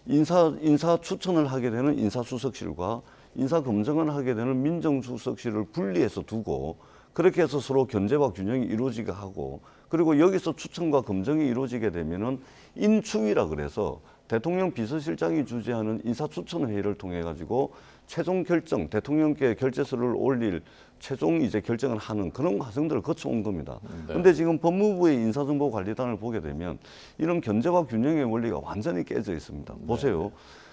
인사 추천을 하게 되는 인사수석실과 인사 검증을 하게 되는 민정수석실을 분리해서 두고 그렇게 해서 서로 견제와 균형이 이루어지게 하고 그리고 여기서 추천과 검증이 이루어지게 되면은 인추위라 그래서 대통령 비서실장이 주재하는 인사추천회의를 통해 가지고 최종 결정, 대통령께 결재서를 올릴 최종 이제 결정을 하는 그런 과정들을 거쳐온 겁니다. 그런데 지금 법무부의 인사정보관리단을 보게 되면 이런 견제와 균형의 원리가 완전히 깨져 있습니다. 보세요.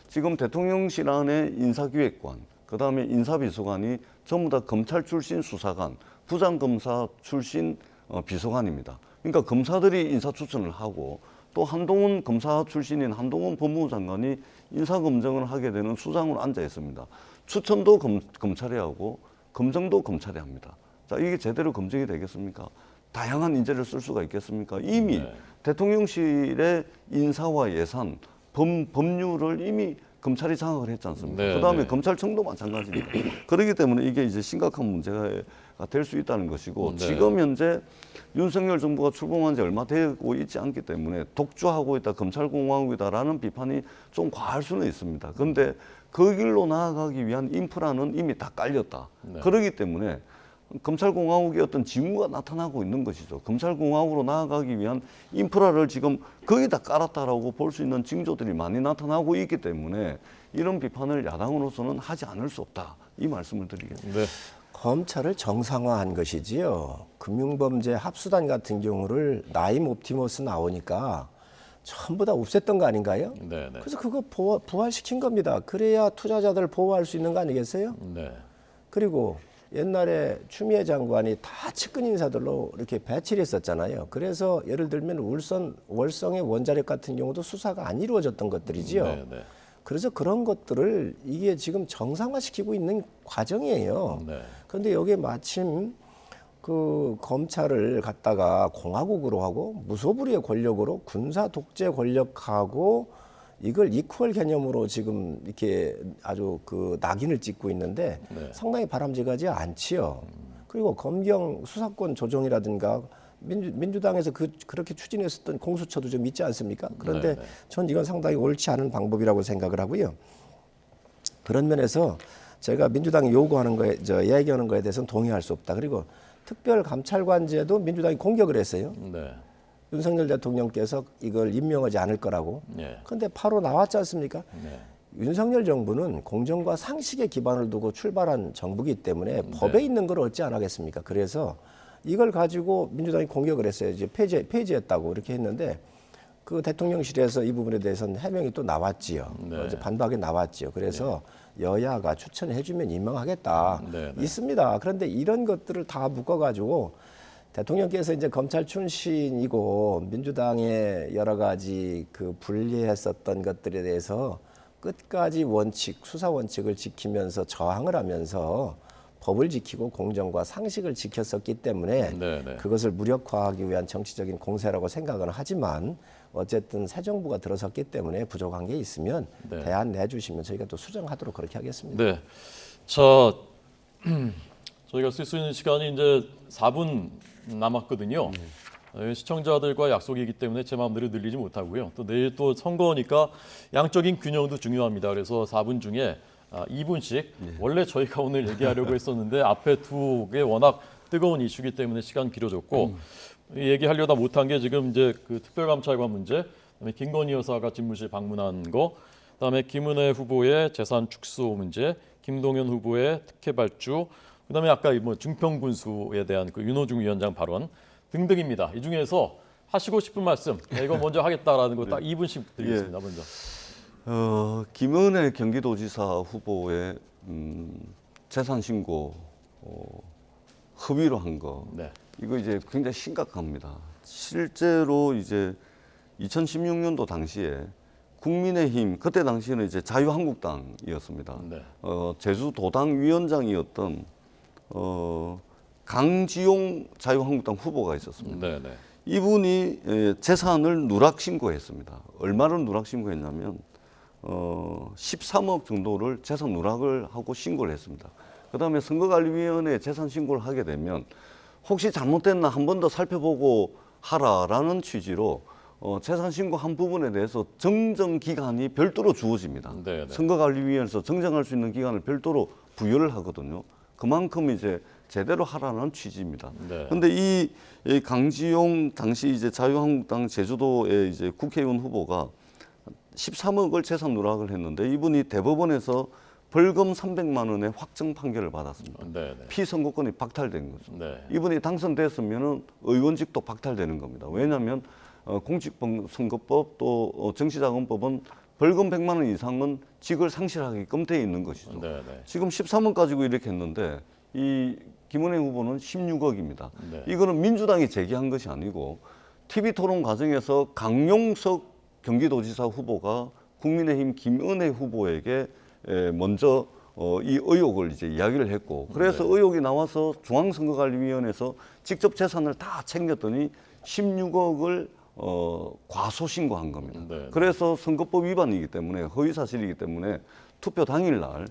지금 대통령실 안에 인사기획관, 그다음에 인사비서관이 전부 다 검찰 출신 수사관, 부장검사 출신 비서관입니다. 그러니까 검사들이 인사추천을 하고 또 한동훈 검사 출신인 한동훈 법무부 장관이 인사검증을 하게 되는 수장으로 앉아 있습니다. 추천도 검찰이 하고 검증도 검찰이 합니다. 자, 이게 제대로 검증이 되겠습니까? 다양한 인재를 쓸 수가 있겠습니까? 이미 대통령실의 인사와 예산, 법률을 이미 검찰이 장악을 했지 않습니까? 그다음에 검찰청도 마찬가지입니다. 그렇기 때문에 이게 이제 심각한 문제가 될 수 있다는 것이고 지금 현재 윤석열 정부가 출범한 지 얼마 되고 있지 않기 때문에 독주하고 있다, 검찰공화국이다라는 비판이 좀 과할 수는 있습니다. 그런데 그 길로 나아가기 위한 인프라는 이미 다 깔렸다. 그렇기 때문에 검찰공화국의 어떤 징후가 나타나고 있는 것이죠. 검찰공화국으로 나아가기 위한 인프라를 지금 거기다 깔았다라고 볼 수 있는 징조들이 많이 나타나고 있기 때문에 이런 비판을 야당으로서는 하지 않을 수 없다. 이 말씀을 드리겠습니다. 검찰을 정상화한 것이지요. 금융범죄 합수단 같은 경우를 나임 옵티머스 나오니까 전부 다 없앴던 거 아닌가요? 네, 네. 그래서 그거 부활시킨 겁니다. 그래야 투자자들 보호할 수 있는 거 아니겠어요? 네. 그리고 옛날에 추미애 장관이 다 측근 인사들로 이렇게 배치를 했었잖아요. 그래서 예를 들면 월성의 원자력 같은 경우도 수사가 안 이루어졌던 것들이지요. 네, 네. 그래서 그런 것들을 이게 지금 정상화시키고 있는 과정이에요. 네. 그런데 여기에 마침 그 검찰을 갖다가 공화국으로 하고 무소불위의 권력으로 군사 독재 권력하고 이걸 이퀄 개념으로 지금 이렇게 아주 그 낙인을 찍고 있는데 네. 상당히 바람직하지 않지요. 그리고 검경 수사권 조정이라든가 민주당에서 그렇게 추진했었던 공수처도 좀 있지 않습니까? 그런데 네, 네. 전 이건 상당히 옳지 않은 방법이라고 생각을 하고요. 그런 면에서 제가 민주당이 요구하는 거에, 얘기하는 거에 대해서는 동의할 수 없다. 그리고 특별감찰관제도 민주당이 공격을 했어요. 네. 윤석열 대통령께서 이걸 임명하지 않을 거라고. 네. 그런데 바로 나왔지 않습니까? 네. 윤석열 정부는 공정과 상식에 기반을 두고 출발한 정부이기 때문에 법에 있는 걸 어찌 안 하겠습니까? 그래서 이걸 가지고 민주당이 공격을 했어요. 이제 폐지했다고 이렇게 했는데 그 대통령실에서 이 부분에 대해서는 해명이 또 나왔지요. 네. 이제 반박이 나왔지요. 그래서 여야가 추천해주면 임명하겠다. 네, 네. 있습니다. 그런데 이런 것들을 다 묶어가지고 대통령께서 이제 검찰 출신이고 민주당의 여러 가지 그 불리했었던 것들에 대해서 끝까지 수사 원칙을 지키면서 저항을 하면서 법을 지키고 공정과 상식을 지켰었기 때문에 네, 네. 그것을 무력화하기 위한 정치적인 공세라고 생각은 하지만 어쨌든 새 정부가 들어섰기 때문에 부족한 게 있으면 네. 대안 내주시면 저희가 또 수정하도록 그렇게 하겠습니다. 네. 저희가 쓸 수 있는 시간이 이제 4분 남았거든요. 시청자들과 약속이기 때문에 제 마음대로 늘리지 못하고요. 또 내일 또 선거니까 양적인 균형도 중요합니다. 그래서 4분 중에 2분씩 원래 저희가 오늘 얘기하려고 했었는데 앞에 두 개 워낙 뜨거운 이슈이기 때문에 시간 길어졌고 얘기하려다 못한 게 지금 이제 그 특별감찰관 문제, 그다음에 김건희 여사가 집무실 방문한 거, 그다음에 김은혜 후보의 재산 축소 문제, 김동연 후보의 특혜 발주, 그다음에 아까 뭐 중평군수에 대한 그 윤호중 위원장 발언 등등입니다. 이 중에서 하시고 싶은 말씀, 이거 먼저 하겠다라는 거 딱 2분씩 드리겠습니다. 먼저. 김은혜 경기도지사 후보의 재산 신고 허위로 한 거, 네. 이거 이제 굉장히 심각합니다. 실제로 이제 2016년도 당시에 국민의힘, 그때 당시에는 이제 자유한국당이었습니다. 네. 제주도당 위원장이었던 강지용 자유한국당 후보가 있었습니다. 네, 네. 이분이 재산을 누락 신고했습니다. 얼마를 누락 신고했냐면 13억 정도를 재산 누락을 하고 신고를 했습니다. 그다음에 선거관리위원회에 재산 신고를 하게 되면 혹시 잘못됐나 한 번 더 살펴보고 하라라는 취지로 재산 신고한 부분에 대해서 정정 기간이 별도로 주어집니다. 네, 네. 선거관리위원회에서 정정할 수 있는 기간을 별도로 부여를 하거든요. 그만큼 이제 제대로 하라는 취지입니다. 네. 그런데 이 강지용 당시 이제 자유한국당 제주도의 이제 국회의원 후보가 13억을 재산 누락을 했는데 이분이 대법원에서 벌금 300만 원의 확정 판결을 받았습니다. 네, 네. 피선거권이 박탈된 거죠. 네. 이분이 당선됐으면은 의원직도 박탈되는 겁니다. 왜냐하면 공직선거법 또 정치자금법은 벌금 100만 원 이상은 직을 상실하게끔 돼 있는 것이죠. 네, 네. 지금 13억 가지고 이렇게 했는데 이 김은혜 후보는 16억입니다. 네. 이거는 민주당이 제기한 것이 아니고 TV토론 과정에서 강용석 경기도지사 후보가 국민의힘 김은혜 후보에게 먼저 이 의혹을 이제 이야기를 했고 그래서 의혹이 나와서 중앙선거관리위원회에서 직접 재산을 다 챙겼더니 16억을 과소신고한 겁니다. 네. 그래서 선거법 위반이기 때문에 허위사실이기 때문에 투표 당일날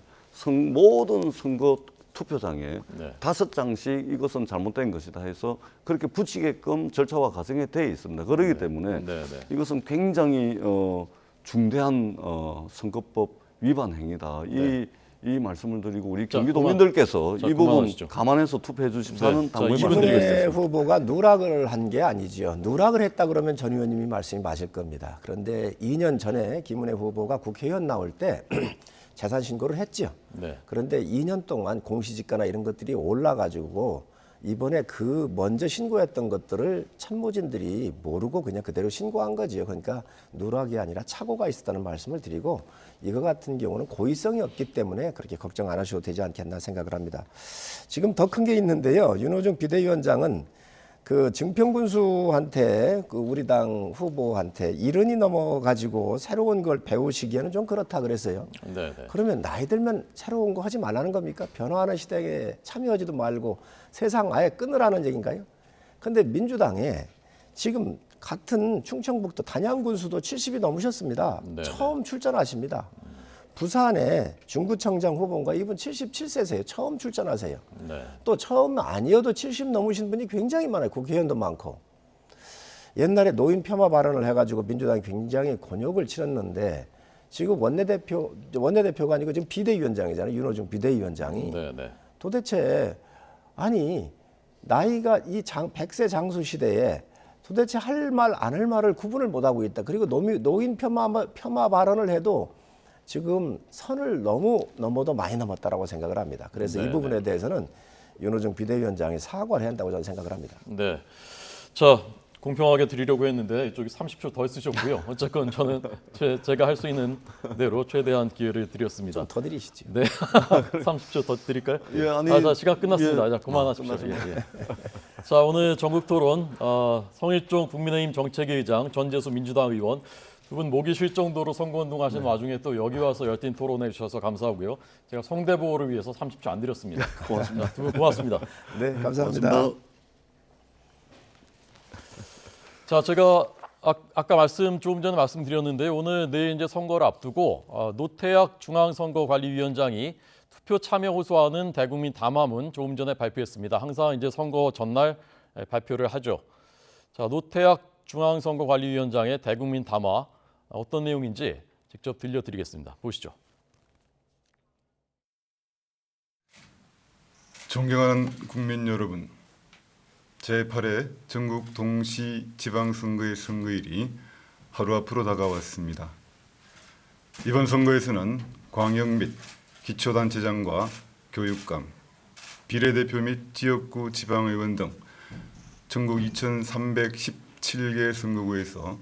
모든 선거 투표장에 네. 5장씩 이것은 잘못된 것이다 해서 그렇게 붙이게끔 절차와 과정에 되어 있습니다. 그렇기 때문에 네, 네. 이것은 굉장히 중대한 선거법 위반 행위다. 이 말씀을 드리고 우리 경기도민들께서 이 부분 그만하시죠. 감안해서 투표해 주십사는 네. 자, 당부의 2분 말씀 드리겠습니다. 드리겠습니다. 김은혜 후보가 누락을 한 게 아니지요. 누락을 했다 그러면 전 의원님이 말씀이 맞을 겁니다. 그런데 2년 전에 김은혜 후보가 국회의원 나올 때 재산 신고를 했죠. 네. 그런데 2년 동안 공시지가나 이런 것들이 올라가지고 이번에 그 먼저 신고했던 것들을 참모진들이 모르고 그냥 그대로 신고한 거지요. 그러니까 누락이 아니라 착오가 있었다는 말씀을 드리고, 이거 같은 경우는 고의성이 없기 때문에 그렇게 걱정 안 하셔도 되지 않겠나 생각을 합니다. 지금 더 큰 게 있는데요. 윤호중 비대위원장은 그 증평군수한테, 그 우리 당 후보한테 70이 넘어가지고 새로운 걸 배우시기에는 좀 그렇다 그랬어요. 네. 그러면 나이 들면 새로운 거 하지 말라는 겁니까? 변화하는 시대에 참여하지도 말고 세상 아예 끊으라는 얘기인가요? 근데 민주당에 지금 같은 충청북도 단양군수도 70이 넘으셨습니다. 네네. 처음 출전하십니다. 부산에 중구청장 후보인가, 이분 77세세요. 처음 출전하세요. 네. 또 처음 아니어도 70 넘으신 분이 굉장히 많아요. 국회의원도 많고. 옛날에 노인 폄하 발언을 해가지고 민주당이 굉장히 곤욕을 치렀는데, 지금 원내대표가 아니고 지금 비대위원장이잖아요. 윤호중 비대위원장이. 네. 도대체 아니 나이가 이 100세 장수 시대에 도대체 할 말 안 할 말을 구분을 못하고 있다. 그리고 노인 폄하 발언을 해도 지금 선을 넘어도 많이 넘었다라고 생각을 합니다. 그래서 이 부분에 대해서는 윤호중 비대위원장이 사과를 해야 한다고 저는 생각을 합니다. 네. 자, 공평하게 드리려고 했는데 이쪽이 30초 더 쓰셨고요. 어쨌건 저는 제가 할 수 있는 대로 최대한 기회를 드렸습니다. 좀 더 드리시죠. 네. 30초 더 드릴까요? 예, 아니, 자, 시간 끝났습니다. 자, 그만하십시오. 자, 오늘 전국 토론 성일종 국민의힘 정책위의장, 전재수 민주당 의원 두 분 목이 쉴 정도로 선거운동 하시는 와중에 또 여기 와서 열띤 토론해 주셔서 감사하고요. 제가 성대보호를 위해서 30초 안 드렸습니다. 고맙습니다. 두 분 고맙습니다. 네, 감사합니다. 자, 제가 아까 조금 전에 말씀드렸는데, 오늘 내일 이제 선거를 앞두고 노태학 중앙선거관리위원장이 투표 참여 호소하는 대국민 담화문 조금 전에 발표했습니다. 항상 이제 선거 전날 발표를 하죠. 자, 노태학 중앙선거관리위원장의 대국민 담화 어떤 내용인지 직접 들려드리겠습니다. 보시죠. 존경하는 국민 여러분, 제8회 전국 동시 지방선거의 선거일이 하루 앞으로 다가왔습니다. 이번 선거에서는 광역 및 기초단체장과 교육감, 비례대표 및 지역구 지방의원 등 전국 2317개 선거구에서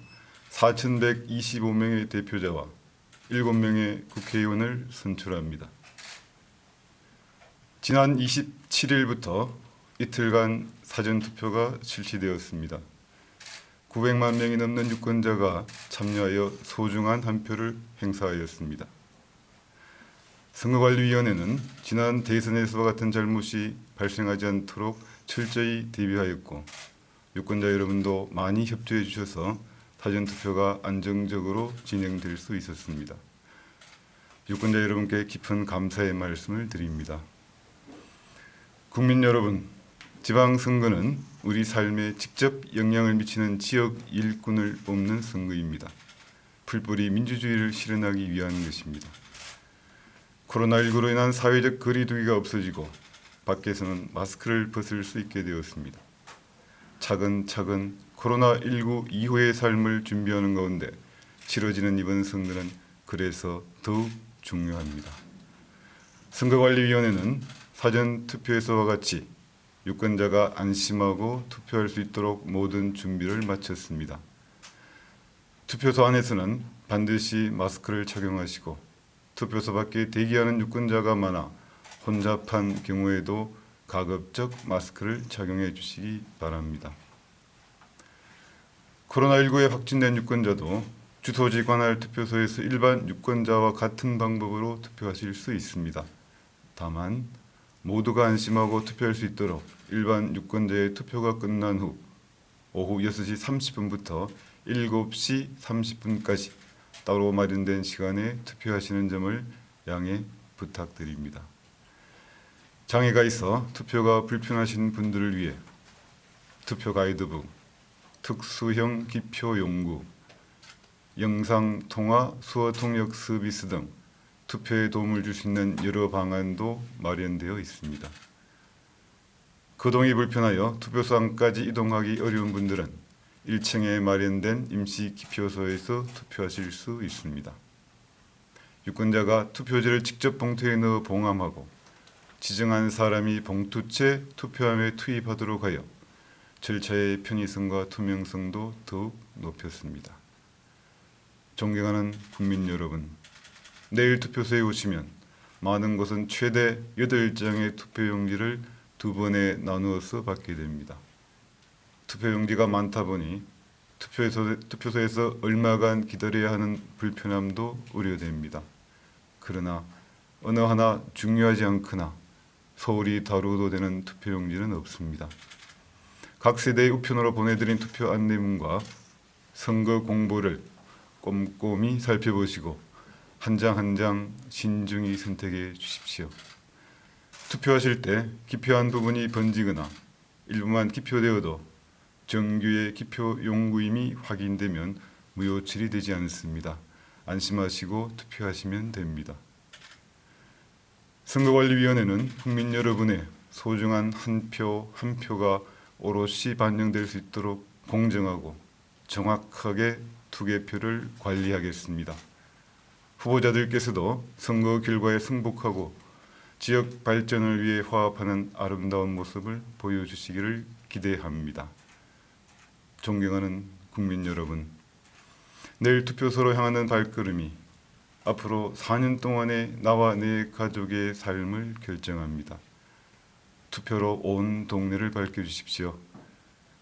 4125명의 대표자와 7명의 국회의원을 선출합니다. 지난 27일부터 이틀간 사전투표가 실시되었습니다. 900만 명이 넘는 유권자가 참여하여 소중한 한 표를 행사하였습니다. 선거관리위원회는 지난 대선에서와 같은 잘못이 발생하지 않도록 철저히 대비하였고, 유권자 여러분도 많이 협조해 주셔서 사전투표가 안정적으로 진행될 수 있었습니다. 유권자 여러분께 깊은 감사의 말씀을 드립니다. 국민 여러분, 지방선거는 우리 삶에 직접 영향을 미치는 지역 일꾼을 뽑는 선거입니다. 풀뿌리 민주주의를 실현하기 위한 것입니다. 코로나19로 인한 사회적 거리두기가 없어지고 밖에서는 마스크를 벗을 수 있게 되었습니다. 차근차근 코로나19 이후의 삶을 준비하는 가운데 치러지는 이번 선거는 그래서 더욱 중요합니다. 선거관리위원회는 사전투표에서와 같이 유권자가 안심하고 투표할 수 있도록 모든 준비를 마쳤습니다. 투표소 안에서는 반드시 마스크를 착용하시고, 투표소 밖에 대기하는 유권자가 많아 혼잡한 경우에도 가급적 마스크를 착용해 주시기 바랍니다. 코로나19에 확진된 유권자도 주소지 관할 투표소에서 일반 유권자와 같은 방법으로 투표하실 수 있습니다. 다만 모두가 안심하고 투표할 수 있도록 일반 유권자의 투표가 끝난 후 오후 6시 30분부터 7시 30분까지 따로 마련된 시간에 투표하시는 점을 양해 부탁드립니다. 장애가 있어 투표가 불편하신 분들을 위해 투표 가이드북, 특수형 기표 용구, 영상 통화 수어 통역 서비스 등 투표에 도움을 줄 수 있는 여러 방안도 마련되어 있습니다. 거동이 불편하여 투표소 안까지 이동하기 어려운 분들은 1층에 마련된 임시 기표소에서 투표하실 수 있습니다. 유권자가 투표지를 직접 봉투에 넣어 봉함하고 지정한 사람이 봉투채 투표함에 투입하도록 하여 절차의 편의성과 투명성도 더욱 높였습니다. 존경하는 국민 여러분, 내일 투표소에 오시면 많은 곳은 최대 8장의 투표용지를 2번에 나누어서 받게 됩니다. 투표용지가 많다 보니 투표소에서 얼마간 기다려야 하는 불편함도 우려됩니다. 그러나 어느 하나 중요하지 않거나 소홀히 다루어도 되는 투표용지는 없습니다. 각 세대의 우편으로 보내드린 투표 안내문과 선거 공보를 꼼꼼히 살펴보시고 한 장 한 장 신중히 선택해 주십시오. 투표하실 때 기표한 부분이 번지거나 일부만 기표되어도 정규의 기표 용구임이 확인되면 무효 처리되지 않습니다. 안심하시고 투표하시면 됩니다. 선거관리위원회는 국민 여러분의 소중한 한 표 한 표가 오롯이 반영될 수 있도록 공정하고 정확하게 투개표를 관리하겠습니다. 후보자들께서도 선거 결과에 승복하고 지역 발전을 위해 화합하는 아름다운 모습을 보여주시기를 기대합니다. 존경하는 국민 여러분, 내일 투표소로 향하는 발걸음이 앞으로 4년 동안의 나와 내 가족의 삶을 결정합니다. 투표로 온 동네를 밝혀주십시오.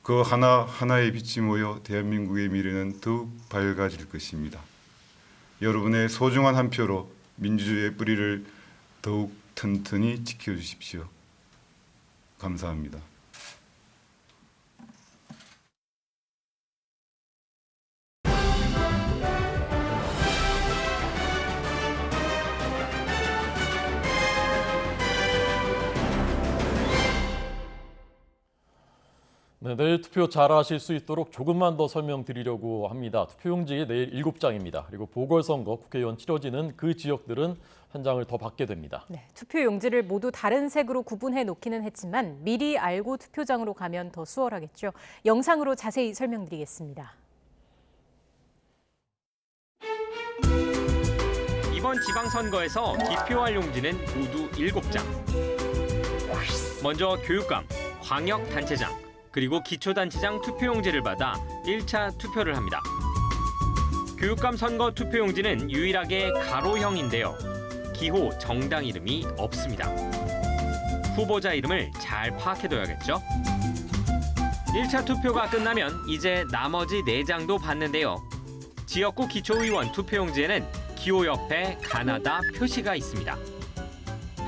그 하나하나의 빛이 모여 대한민국의 미래는 더욱 밝아질 것입니다. 여러분의 소중한 한 표로 민주주의의 뿌리를 더욱 튼튼히 지켜주십시오. 감사합니다. 네, 내일 투표 잘하실 수 있도록 조금만 더 설명드리려고 합니다. 투표용지 내일 7장입니다. 그리고 보궐선거 국회의원 치러지는 그 지역들은 한 장을 더 받게 됩니다. 네, 투표용지를 모두 다른 색으로 구분해 놓기는 했지만 미리 알고 투표장으로 가면 더 수월하겠죠. 영상으로 자세히 설명드리겠습니다. 이번 지방선거에서 기표할 용지는 모두 7장. 먼저 교육감, 광역단체장, 그리고 기초단체장 투표용지를 받아 1차 투표를 합니다. 교육감 선거 투표용지는 유일하게 가로형인데요. 기호, 정당 이름이 없습니다. 후보자 이름을 잘 파악해둬야겠죠? 1차 투표가 끝나면 이제 나머지 4장도 받는데요. 지역구 기초의원 투표용지에는 기호 옆에 가나다 표시가 있습니다.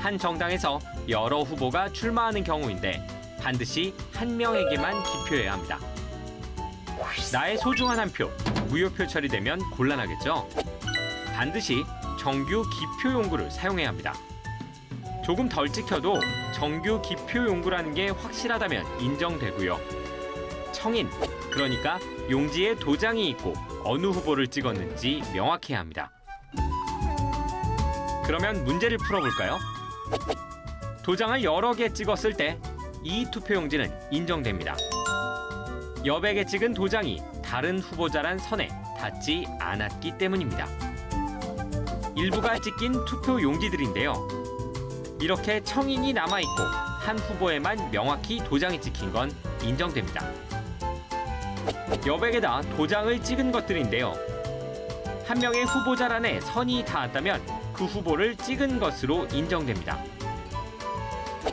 한 정당에서 여러 후보가 출마하는 경우인데 반드시 한 명에게만 기표해야 합니다. 나의 소중한 한 표, 무효표 처리되면 곤란하겠죠? 반드시 정규 기표 용구를 사용해야 합니다. 조금 덜 찍혀도 정규 기표 용구라는 게 확실하다면 인정되고요. 청인, 그러니까 용지에 도장이 있고 어느 후보를 찍었는지 명확해야 합니다. 그러면 문제를 풀어볼까요? 도장을 여러 개 찍었을 때 이 투표용지는 인정됩니다. 여백에 찍은 도장이 다른 후보자란 선에 닿지 않았기 때문입니다. 일부가 찍힌 투표용지들인데요. 이렇게 청인이 남아있고 한 후보에만 명확히 도장이 찍힌 건 인정됩니다. 여백에다 도장을 찍은 것들인데요. 한 명의 후보자란에 선이 닿았다면 그 후보를 찍은 것으로 인정됩니다.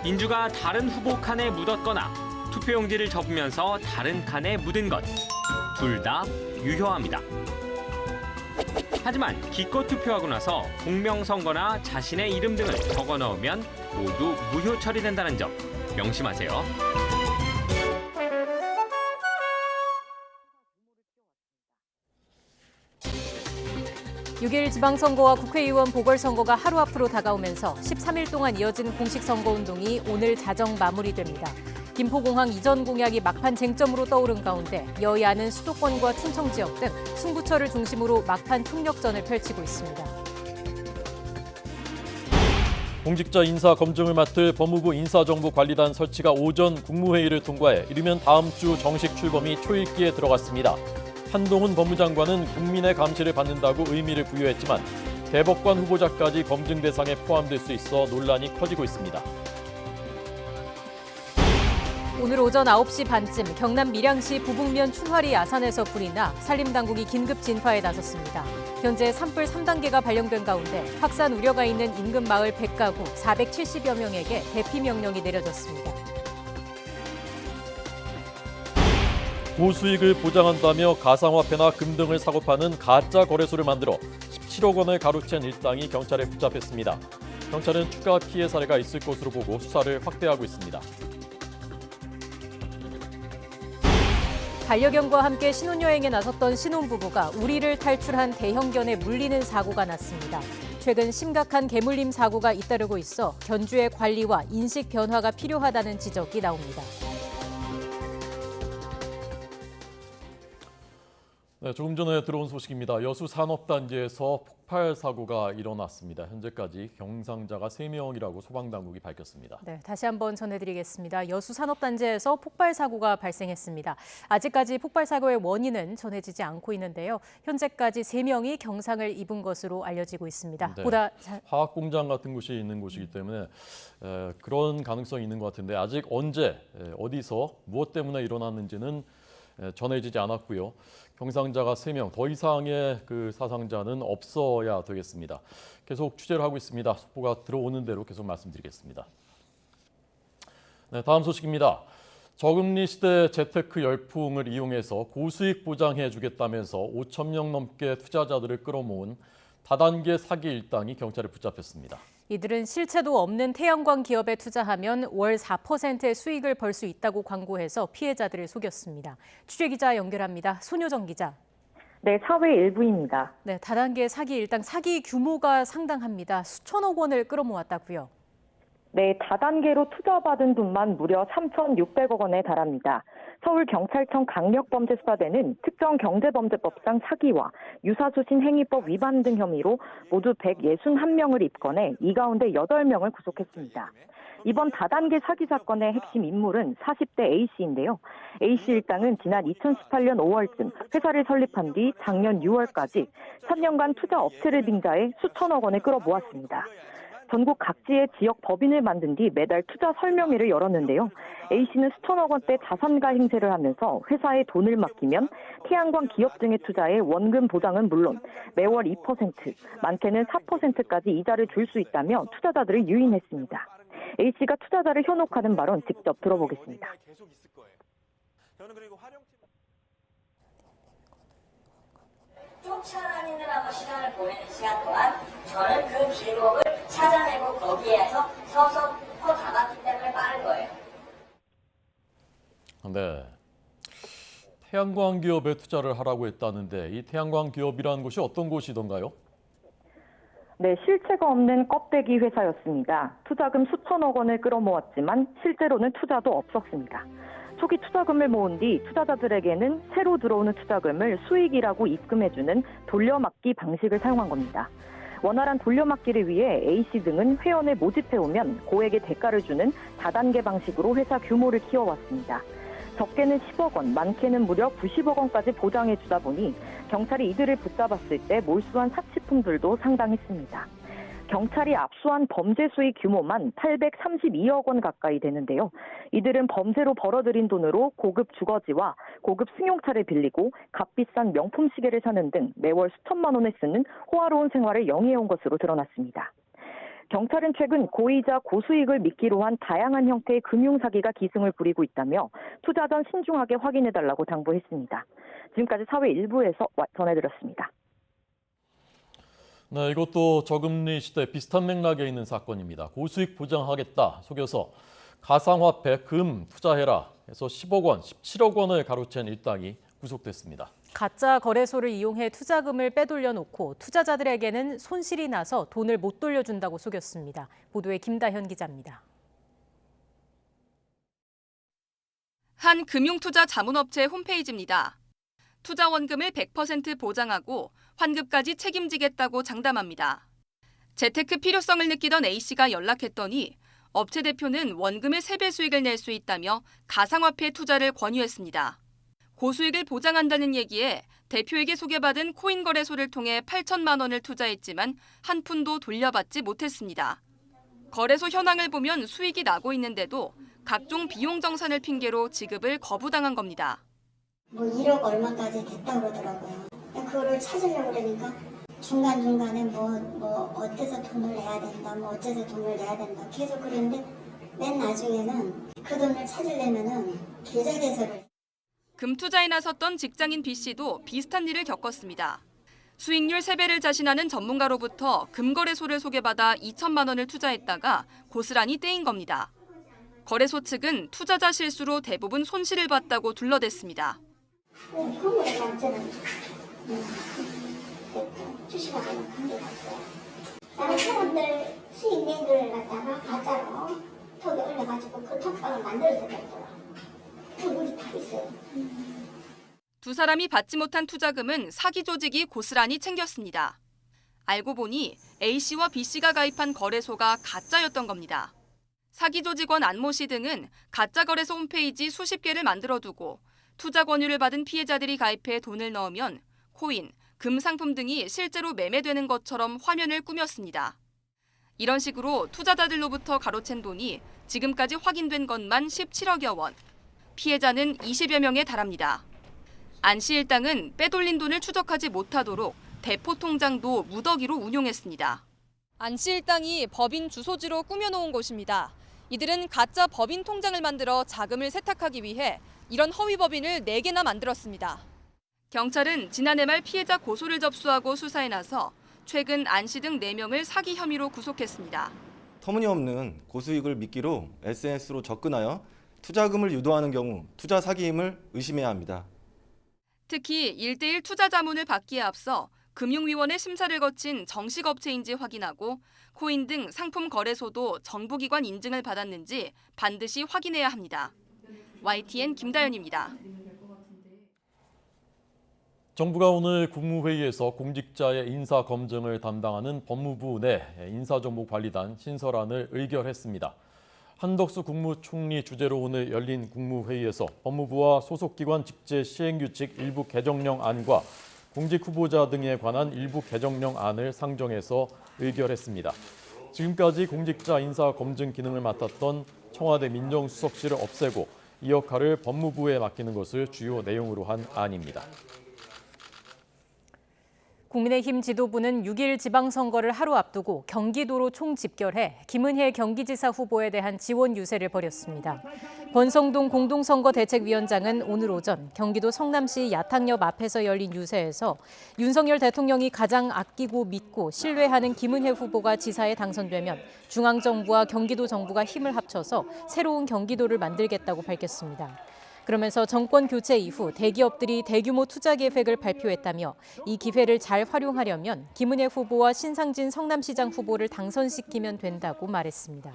인주가 다른 후보 칸에 묻었거나 투표용지를 접으면서 다른 칸에 묻은 것, 둘 다 유효합니다. 하지만 기껏 투표하고 나서 공명선거나 자신의 이름 등을 적어 넣으면 모두 무효 처리된다는 점 명심하세요. 6일 지방선거와 국회의원 보궐선거가 하루 앞으로 다가오면서 13일 동안 이어진 공식 선거운동이 오늘 자정 마무리됩니다. 김포공항 이전 공약이 막판 쟁점으로 떠오른 가운데 여야는 수도권과 충청 지역 등 승부처를 중심으로 막판 총력전을 펼치고 있습니다. 공직자 인사 검증을 맡을 법무부 인사정보관리단 설치가 오전 국무회의를 통과해 이르면 다음 주 정식 출범이 초읽기에 들어갔습니다. 한동훈 법무장관은 국민의 감시를 받는다고 의미를 부여했지만 대법관 후보자까지 검증 대상에 포함될 수 있어 논란이 커지고 있습니다. 오늘 오전 9시 반쯤 경남 밀양시 부북면 춘화리 야산에서 불이 나 산림당국이 긴급 진화에 나섰습니다. 현재 산불 3단계가 발령된 가운데 확산 우려가 있는 인근 마을 100가구 470여 명에게 대피 명령이 내려졌습니다. 고수익을 보장한다며 가상화폐나 금 등을 사고 파는 가짜 거래소를 만들어 17억 원을 가로챈 일당이 경찰에 붙잡혔습니다. 경찰은 추가 피해 사례가 있을 것으로 보고 수사를 확대하고 있습니다. 반려견과 함께 신혼여행에 나섰던 신혼부부가 우리를 탈출한 대형견에 물리는 사고가 났습니다. 최근 심각한 개물림 사고가 잇따르고 있어 견주의 관리와 인식 변화가 필요하다는 지적이 나옵니다. 네, 조금 전에 들어온 소식입니다. 여수 산업단지에서 폭발 사고가 일어났습니다. 현재까지 경상자가 3명이라고 소방당국이 밝혔습니다. 네, 다시 한번 전해드리겠습니다. 여수 산업단지에서 폭발 사고가 발생했습니다. 아직까지 폭발 사고의 원인은 전해지지 않고 있는데요. 현재까지 3명이 경상을 입은 것으로 알려지고 있습니다. 네, 보다 화학 공장 같은 곳이 있는 곳이기 때문에 그런 가능성이 있는 것 같은데 아직 언제 어디서 무엇 때문에 일어났는지는 전해지지 않았고요. 경상자가 3명, 더 이상의 그 사상자는 없어야 되겠습니다. 계속 취재를 하고 있습니다. 속보가 들어오는 대로 계속 말씀드리겠습니다. 네, 다음 소식입니다. 저금리 시대 재테크 열풍을 이용해서 고수익 보장해 주겠다면서 5천 명 넘게 투자자들을 끌어모은 다단계 사기 일당이 경찰에 붙잡혔습니다. 이들은 실체도 없는 태양광 기업에 투자하면 월 4%의 수익을 벌 수 있다고 광고해서 피해자들을 속였습니다. 취재기자 연결합니다. 손효정 기자. 네, 사회 일부입니다. 네, 다단계 사기 일당 사기 규모가 상당합니다. 수천억 원을 끌어모았다고요. 네, 다단계로 투자받은 돈만 무려 3,600억 원에 달합니다. 서울경찰청 강력범죄수사대는 특정경제범죄법상 사기와 유사수신행위법 위반 등 혐의로 모두 161명을 입건해 이 가운데 8명을 구속했습니다. 이번 다단계 사기 사건의 핵심 인물은 40대 A씨인데요. A씨 일당은 지난 2018년 5월쯤 회사를 설립한 뒤 작년 6월까지 3년간 투자 업체를 빙자해 수천억 원을 끌어모았습니다. 전국 각지의 지역 법인을 만든 뒤 매달 투자 설명회를 열었는데요. A씨는 수천억 원대 자산가 행세를 하면서 회사에 돈을 맡기면 태양광 기업 등에 투자해 원금 보장은 물론 매월 2%, 많게는 4%까지 이자를 줄 수 있다며 투자자들을 유인했습니다. A씨가 투자자를 현혹하는 발언 직접 들어보겠습니다. 쫓아다니느라고 시간을 보내는 시간 동안 저는 그 길목을 찾아내고 거기에서 서서 담았기 때문에 빠른 거예요. 네, 태양광 기업에 투자를 하라고 했다는데 이 태양광 기업이라는 곳이 어떤 곳이던가요? 네, 실체가 없는 껍데기 회사였습니다. 투자금 수천억 원을 끌어모았지만 실제로는 투자도 없었습니다. 초기 투자금을 모은 뒤 투자자들에게는 새로 들어오는 투자금을 수익이라고 입금해주는 돌려막기 방식을 사용한 겁니다. 원활한 돌려막기를 위해 A씨 등은 회원을 모집해오면 고액의 대가를 주는 다단계 방식으로 회사 규모를 키워왔습니다. 적게는 10억 원, 많게는 무려 90억 원까지 보장해주다 보니 경찰이 이들을 붙잡았을 때 몰수한 사치품들도 상당했습니다. 경찰이 압수한 범죄 수익 규모만 832억 원 가까이 되는데요. 이들은 범죄로 벌어들인 돈으로 고급 주거지와 고급 승용차를 빌리고 값비싼 명품 시계를 사는 등 매월 수천만 원을 쓰는 호화로운 생활을 영위해온 것으로 드러났습니다. 경찰은 최근 고이자 고수익을 미끼로 한 다양한 형태의 금융사기가 기승을 부리고 있다며 투자 전 신중하게 확인해달라고 당부했습니다. 지금까지 사회 일부에서 전해드렸습니다. 네, 이것도 저금리 시대 비슷한 맥락에 있는 사건입니다. 고수익 보장하겠다 속여서 가상화폐 금 투자해라 해서 10억 원, 17억 원을 가로챈 일당이 구속됐습니다. 가짜 거래소를 이용해 투자금을 빼돌려 놓고 투자자들에게는 손실이 나서 돈을 못 돌려준다고 속였습니다. 보도에 김다현 기자입니다. 한 금융투자 자문업체 홈페이지입니다. 투자 원금을 100% 보장하고 환급까지 책임지겠다고 장담합니다. 재테크 필요성을 느끼던 A씨가 연락했더니 업체 대표는 원금의 3배 수익을 낼 수 있다며 가상화폐 투자를 권유했습니다. 고수익을 보장한다는 얘기에 대표에게 소개받은 코인 거래소를 통해 8천만 원을 투자했지만 한 푼도 돌려받지 못했습니다. 거래소 현황을 보면 수익이 나고 있는데도 각종 비용 정산을 핑계로 지급을 거부당한 겁니다. 뭐 1억 얼마까지 됐다고 그러더라고요. 그거를 찾으려고 그러니까 중간중간에 뭐 어때서 돈을 내야 된다, 뭐 어째서 돈을 내야 된다 계속 그랬는데 맨 나중에는 그 돈을 찾으려면은 계좌 개설을. 금투자에 나섰던 직장인 B씨도 비슷한 일을 겪었습니다. 수익률 3배를 자신하는 전문가로부터 금거래소를 소개받아 2천만 원을 투자했다가 고스란히 떼인 겁니다. 거래소 측은 투자자 실수로 대부분 손실을 봤다고 둘러댔습니다. 현물에 남자는 주식하고는 관계가 없어요. 다른 사람들 수익 낸 걸 갖다가 가짜로 톡에 올려가지고 그 톡방을 만들어서 냈더라. 그 물이 다 있어요. 두 사람이 받지 못한 투자금은 사기 조직이 고스란히 챙겼습니다. 알고 보니 A씨와 B씨가 가입한 거래소가 가짜였던 겁니다. 사기 조직원 안모 씨 등은 가짜 거래소 홈페이지 수십 개를 만들어두고 투자 권유를 받은 피해자들이 가입해 돈을 넣으면 코인, 금 상품 등이 실제로 매매되는 것처럼 화면을 꾸몄습니다. 이런 식으로 투자자들로부터 가로챈 돈이 지금까지 확인된 것만 17억여 원. 피해자는 20여 명에 달합니다. 안 씨 일당은 빼돌린 돈을 추적하지 못하도록 대포 통장도 무더기로 운용했습니다. 안 씨 일당이 법인 주소지로 꾸며놓은 곳입니다. 이들은 가짜 법인 통장을 만들어 자금을 세탁하기 위해 이런 허위 법인을 4개나 만들었습니다. 경찰은 지난해 말 피해자 고소를 접수하고 수사에 나서 최근 안 씨 등 4명을 사기 혐의로 구속했습니다. 터무니없는 고수익을 미끼로 SNS로 접근하여 투자금을 유도하는 경우 투자 사기임을 의심해야 합니다. 특히 1:1 투자 자문을 받기에 앞서 금융위원회 심사를 거친 정식 업체인지 확인하고 코인 등 상품 거래소도 정부기관 인증을 받았는지 반드시 확인해야 합니다. YTN 김다연입니다. 정부가 오늘 국무회의에서 공직자의 인사 검증을 담당하는 법무부 내 인사정보관리단 신설안을 의결했습니다. 한덕수 국무총리 주재로 오늘 열린 국무회의에서 법무부와 소속기관 직제 시행규칙 일부 개정령안과 공직 후보자 등에 관한 일부 개정령안을 상정해서 의결했습니다. 지금까지 공직자 인사 검증 기능을 맡았던 청와대 민정수석실을 없애고 이 역할을 법무부에 맡기는 것을 주요 내용으로 한 안입니다. 국민의힘 지도부는 6일 지방선거를 하루 앞두고 경기도로 총집결해 김은혜 경기지사 후보에 대한 지원 유세를 벌였습니다. 권성동 공동선거대책위원장은 오늘 오전 경기도 성남시 야탕역 앞에서 열린 유세에서 윤석열 대통령이 가장 아끼고 믿고 신뢰하는 김은혜 후보가 지사에 당선되면 중앙정부와 경기도 정부가 힘을 합쳐서 새로운 경기도를 만들겠다고 밝혔습니다. 그러면서 정권 교체 이후 대기업들이 대규모 투자 계획을 발표했다며 이 기회를 잘 활용하려면 김은혜 후보와 신상진 성남시장 후보를 당선시키면 된다고 말했습니다.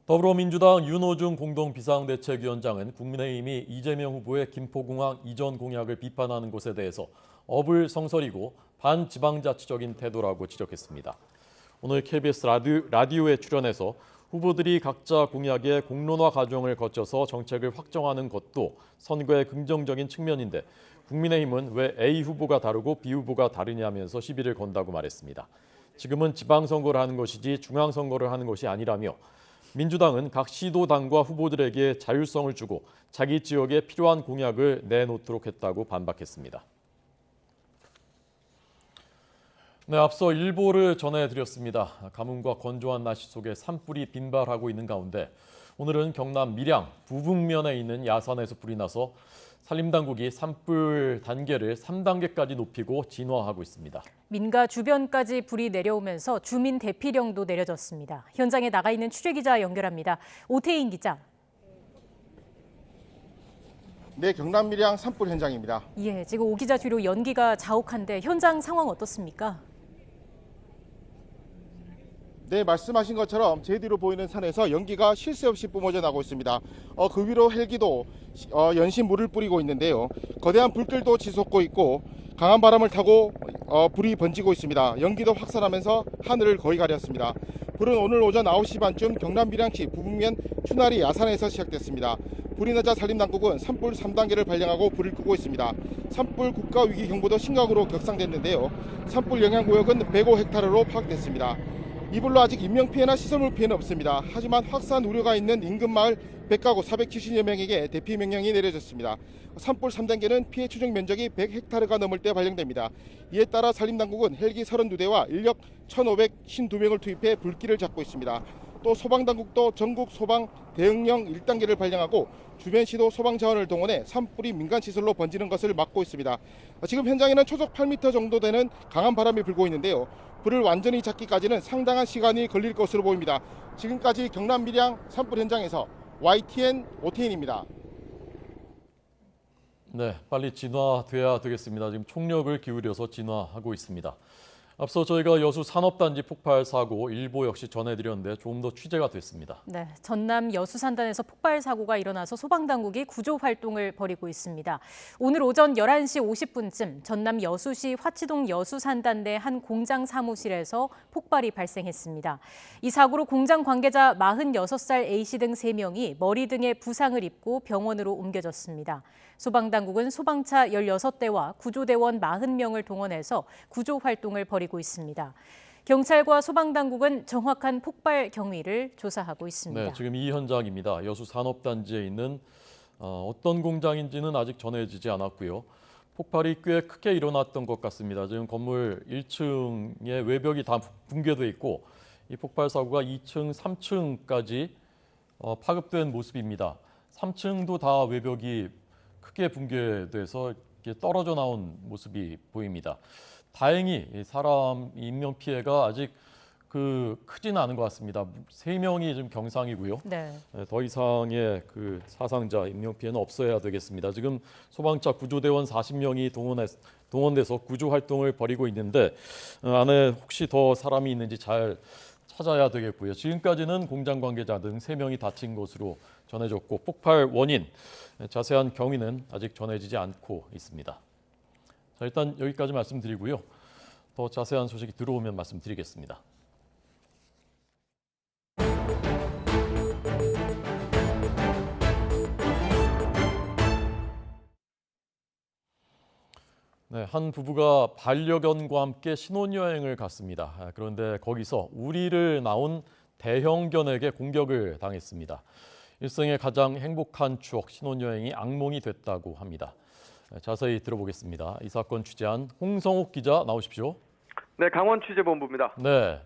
더불어민주당 윤호중 공동비상대책위원장은 국민의힘이 이재명 후보의 김포공항 이전 공약을 비판하는 것에 대해서 어불성설이고 반지방자치적인 태도라고 지적했습니다. 오늘 KBS 라디오에 출연해서 후보들이 각자 공약의 공론화 과정을 거쳐서 정책을 확정하는 것도 선거의 긍정적인 측면인데 국민의힘은 왜 A 후보가 다르고 B 후보가 다르냐면서 시비를 건다고 말했습니다. 지금은 지방선거를 하는 것이지 중앙선거를 하는 것이 아니라며 민주당은 각 시도당과 후보들에게 자율성을 주고 자기 지역에 필요한 공약을 내놓도록 했다고 반박했습니다. 네, 앞서 일보를 전해드렸습니다. 가뭄과 건조한 날씨 속에 산불이 빈발하고 있는 가운데 오늘은 경남 밀양 부북면에 있는 야산에서 불이 나서 산림당국이 산불 단계를 3단계까지 높이고 진화하고 있습니다. 민가 주변까지 불이 내려오면서 주민 대피령도 내려졌습니다. 현장에 나가 있는 취재기자 연결합니다. 오태인 기자. 네, 경남 밀양 산불 현장입니다. 예, 지금 오 기자 뒤로 연기가 자욱한데 현장 상황 어떻습니까? 네, 말씀하신 것처럼 제 뒤로 보이는 산에서 연기가 쉴 새 없이 뿜어져 나고 있습니다. 그 위로 헬기도 연신 물을 뿌리고 있는데요. 거대한 불길도 치솟고 있고 강한 바람을 타고 불이 번지고 있습니다. 연기도 확산하면서 하늘을 거의 가렸습니다. 불은 오늘 오전 9시 반쯤 경남 밀양시 부북면 추나리 야산에서 시작됐습니다. 불이 나자 산림당국은 산불 3단계를 발령하고 불을 끄고 있습니다. 산불 국가위기경보도 심각으로 격상됐는데요. 산불 영향구역은 105헥타르로 파악됐습니다. 이불로 아직 인명피해나 시설물 피해는 없습니다. 하지만 확산 우려가 있는 인근 마을 100가구 470여 명에게 대피 명령이 내려졌습니다. 산불 3단계는 피해 추정 면적이 100헥타르가 넘을 때 발령됩니다. 이에 따라 산림당국은 헬기 32대와 인력 1,552명을 투입해 불길을 잡고 있습니다. 또 소방당국도 전국 소방 대응령 1단계를 발령하고 주변 시도 소방 자원을 동원해 산불이 민간시설로 번지는 것을 막고 있습니다. 지금 현장에는 초속 8m 정도 되는 강한 바람이 불고 있는데요. 불을 완전히 잡기까지는 상당한 시간이 걸릴 것으로 보입니다. 지금까지 경남 밀양 산불 현장에서 YTN 오태인입니다. 네, 빨리 진화돼야 되겠습니다. 지금 총력을 기울여서 진화하고 있습니다. 앞서 저희가 여수 산업단지 폭발 사고 일부 역시 전해드렸는데 조금 더 취재가 됐습니다. 네, 전남 여수 산단에서 폭발 사고가 일어나서 소방당국이 구조 활동을 벌이고 있습니다. 오늘 오전 11시 50분쯤 전남 여수시 화치동 여수 산단 내 한 공장 사무실에서 폭발이 발생했습니다. 이 사고로 공장 관계자 46살 A씨 등 3명이 머리 등에 부상을 입고 병원으로 옮겨졌습니다. 소방당국은 소방차 16대와 구조대원 40명을 동원해서 구조 활동을 벌이고 있습니다. 경찰과 소방당국은 정확한 폭발 경위를 조사하고 있습니다. 네, 지금 이 현장입니다. 여수 산업단지에 있는 어떤 공장인지는 아직 전해지지 않았고요. 폭발이 꽤 크게 일어났던 것 같습니다. 지금 건물 1층의 외벽이 다 붕괴돼 있고 이 폭발 사고가 2층, 3층까지 파급된 모습입니다. 3층도 다 외벽이 크게 붕괴돼서 이렇게 떨어져 나온 모습이 보입니다. 다행히 사람 인명 피해가 아직 크지는 않은 것 같습니다. 3명이 지금 경상이고요. 네. 더 이상의 사상자 인명 피해는 없어야 되겠습니다. 지금 소방차 구조대원 40명이 동원돼서 구조 활동을 벌이고 있는데 안에 혹시 더 사람이 있는지 잘 찾아야 되겠고요. 지금까지는 공장 관계자 등 3명이 다친 것으로 전해졌고 폭발 원인, 자세한 경위는 아직 전해지지 않고 있습니다. 자, 일단 여기까지 말씀드리고요. 더 자세한 소식이 들어오면 말씀드리겠습니다. 네, 한 부부가 반려견과 함께 신혼여행을 갔습니다. 그런데 거기서 우리를 낳은 대형견에게 공격을 당했습니다. 일생의 가장 행복한 추억, 신혼여행이 악몽이 됐다고 합니다. 자세히 들어보겠습니다. 이 사건 취재한 홍성욱 기자 나오십시오. 네, 강원 취재본부입니다. 네,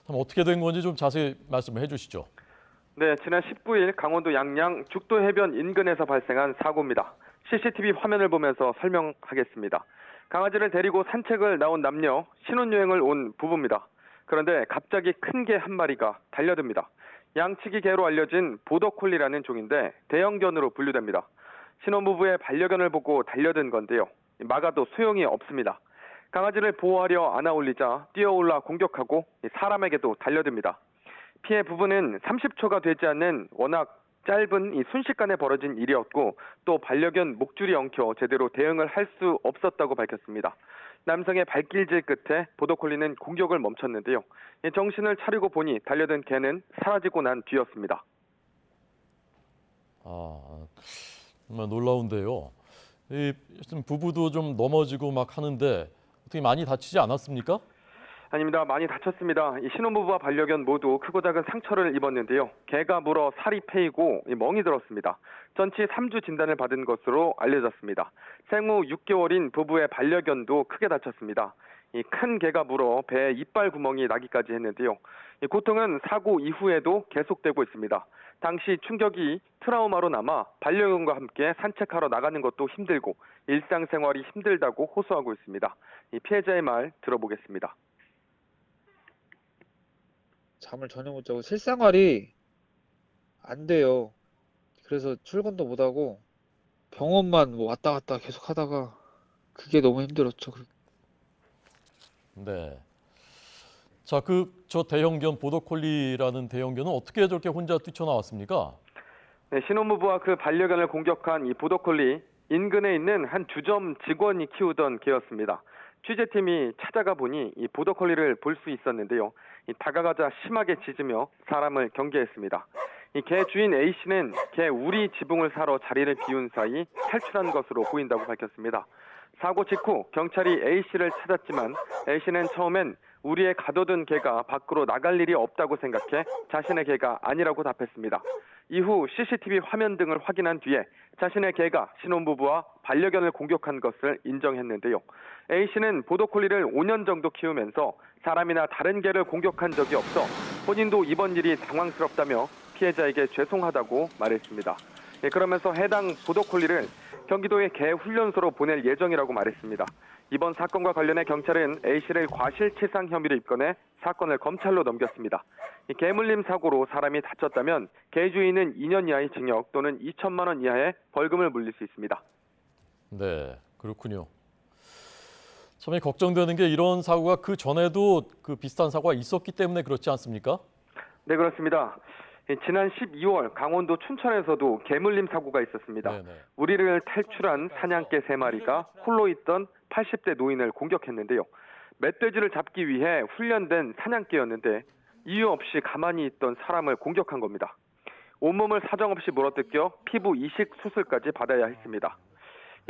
어떻게 된 건지 좀 자세히 말씀을 해주시죠. 네, 지난 19일 강원도 양양 죽도 해변 인근에서 발생한 사고입니다. CCTV 화면을 보면서 설명하겠습니다. 강아지를 데리고 산책을 나온 남녀, 신혼여행을 온 부부입니다. 그런데 갑자기 큰 개 한 마리가 달려듭니다. 양치기 개로 알려진 보더콜리라는 종인데 대형견으로 분류됩니다. 신혼부부의 반려견을 보고 달려든 건데요. 막아도 소용이 없습니다. 강아지를 보호하려 안아올리자 뛰어올라 공격하고 사람에게도 달려듭니다. 피해 부부는 30초가 되지 않는 워낙 짧은 이 순식간에 벌어진 일이었고 또 반려견 목줄이 엉켜 제대로 대응을 할 수 없었다고 밝혔습니다. 남성의 발길질 끝에 보더콜리는 공격을 멈췄는데요. 정신을 차리고 보니 달려든 개는 사라지고 난 뒤였습니다. 정말 놀라운데요. 부부도 좀 넘어지고 막 하는데 어떻게 많이 다치지 않았습니까? 아닙니다. 많이 다쳤습니다. 이 신혼부부와 반려견 모두 크고 작은 상처를 입었는데요. 개가 물어 살이 패이고 멍이 들었습니다. 전치 3주 진단을 받은 것으로 알려졌습니다. 생후 6개월인 부부의 반려견도 크게 다쳤습니다. 이 큰 개가 물어 배에 이빨 구멍이 나기까지 했는데요. 이 고통은 사고 이후에도 계속되고 있습니다. 당시 충격이 트라우마로 남아 반려견과 함께 산책하러 나가는 것도 힘들고 일상생활이 힘들다고 호소하고 있습니다. 이 피해자의 말 들어보겠습니다. 잠을 전혀 못 자고 실생활이 안 돼요. 그래서 출근도 못 하고 병원만 왔다 갔다 계속 하다가 그게 너무 힘들었죠. 네. 자, 저 대형견 보더콜리라는 대형견은 어떻게 저렇게 혼자 뛰쳐나왔습니까? 네, 신혼부부와 그 반려견을 공격한 이 보더콜리, 인근에 있는 한 주점 직원이 키우던 개였습니다. 취재팀이 찾아가 보니 이 보더콜리를 볼 수 있었는데요. 다가가자 심하게 짖으며 사람을 경계했습니다. 이 개 주인 A씨는 개 우리 지붕을 사러 자리를 비운 사이 탈출한 것으로 보인다고 밝혔습니다. 사고 직후 경찰이 A씨를 찾았지만 A씨는 처음엔 우리의 가둬둔 개가 밖으로 나갈 일이 없다고 생각해 자신의 개가 아니라고 답했습니다. 이후 CCTV 화면 등을 확인한 뒤에 자신의 개가 신혼부부와 반려견을 공격한 것을 인정했는데요. A씨는 보더콜리를 5년 정도 키우면서 사람이나 다른 개를 공격한 적이 없어 본인도 이번 일이 당황스럽다며 피해자에게 죄송하다고 말했습니다. 그러면서 해당 보더콜리를 경기도의 개 훈련소로 보낼 예정이라고 말했습니다. 이번 사건과 관련해 경찰은 A씨를 과실치상 혐의로 입건해 사건을 검찰로 넘겼습니다. 개물림 사고로 사람이 다쳤다면 개 주인은 2년 이하의 징역 또는 2천만 원 이하의 벌금을 물릴 수 있습니다. 네, 그렇군요. 참 걱정되는 게 이런 사고가 그 전에도 그 비슷한 사고가 있었기 때문에 그렇지 않습니까? 네, 그렇습니다. 지난 12월 강원도 춘천에서도 개물림 사고가 있었습니다. 네네. 우리를 탈출한 사냥개 3마리가 홀로 있던 80대 노인을 공격했는데요. 멧돼지를 잡기 위해 훈련된 사냥개였는데 이유 없이 가만히 있던 사람을 공격한 겁니다. 온몸을 사정없이 물어뜯겨 피부 이식 수술까지 받아야 했습니다.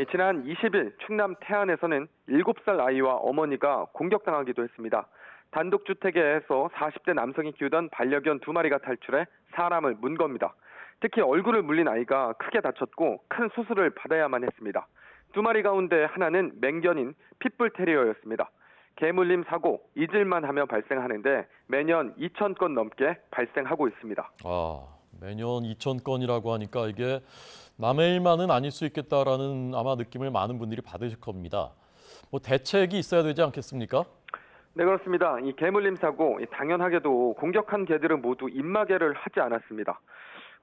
지난 20일 충남 태안에서는 7살 아이와 어머니가 공격당하기도 했습니다. 단독주택에서 40대 남성이 키우던 반려견 2마리가 탈출해 사람을 문 겁니다. 특히 얼굴을 물린 아이가 크게 다쳤고 큰 수술을 받아야만 했습니다. 2마리 가운데 하나는 맹견인 핏불 테리어였습니다. 개물림 사고 잊을만 하면 발생하는데 매년 2,000건 넘게 발생하고 있습니다. 매년 2,000건이라고 하니까 이게 남의 일만은 아닐 수 있겠다라는 아마 느낌을 많은 분들이 받으실 겁니다. 뭐 대책이 있어야 되지 않겠습니까? 네, 그렇습니다. 이 개물림 사고 당연하게도 공격한 개들은 모두 입마개를 하지 않았습니다.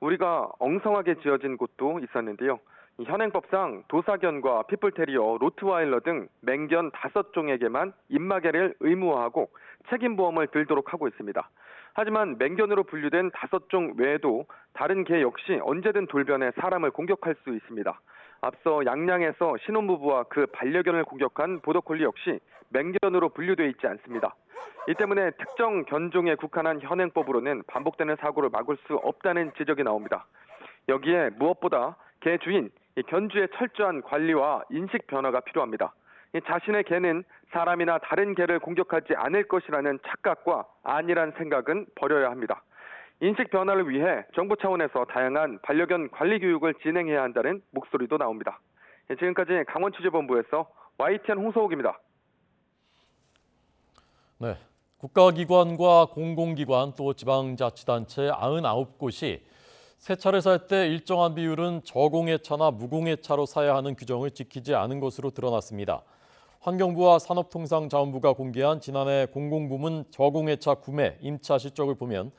우리가 엉성하게 지어진 곳도 있었는데요. 현행법상 도사견과 핏불테리어, 로트와일러 등 맹견 5종에게만 입마개를 의무화하고 책임보험을 들도록 하고 있습니다. 하지만 맹견으로 분류된 5종 외에도 다른 개 역시 언제든 돌변해 사람을 공격할 수 있습니다. 앞서 양양에서 신혼부부와 그 반려견을 공격한 보더콜리 역시 맹견으로 분류되어 있지 않습니다. 이 때문에 특정 견종에 국한한 현행법으로는 반복되는 사고를 막을 수 없다는 지적이 나옵니다. 여기에 무엇보다 개 주인, 견주의 철저한 관리와 인식 변화가 필요합니다. 자신의 개는 사람이나 다른 개를 공격하지 않을 것이라는 착각과 안일한 생각은 버려야 합니다. 인식 변화를 위해 정부 차원에서 다양한 반려견 관리 교육을 진행해야 한다는 목소리도 나옵니다. 지금까지 강원취재본부에서 YTN 홍서욱입니다. 네, 국가기관과 공공기관 또 지방자치단체 99곳이 세차를 살 때 일정한 비율은 저공해차나 무공해차로 사야 하는 규정을 지키지 않은 것으로 드러났습니다. 환경부와 산업통상자원부가 공개한 지난해 공공부문 저공해차 구매 임차 실적을 보면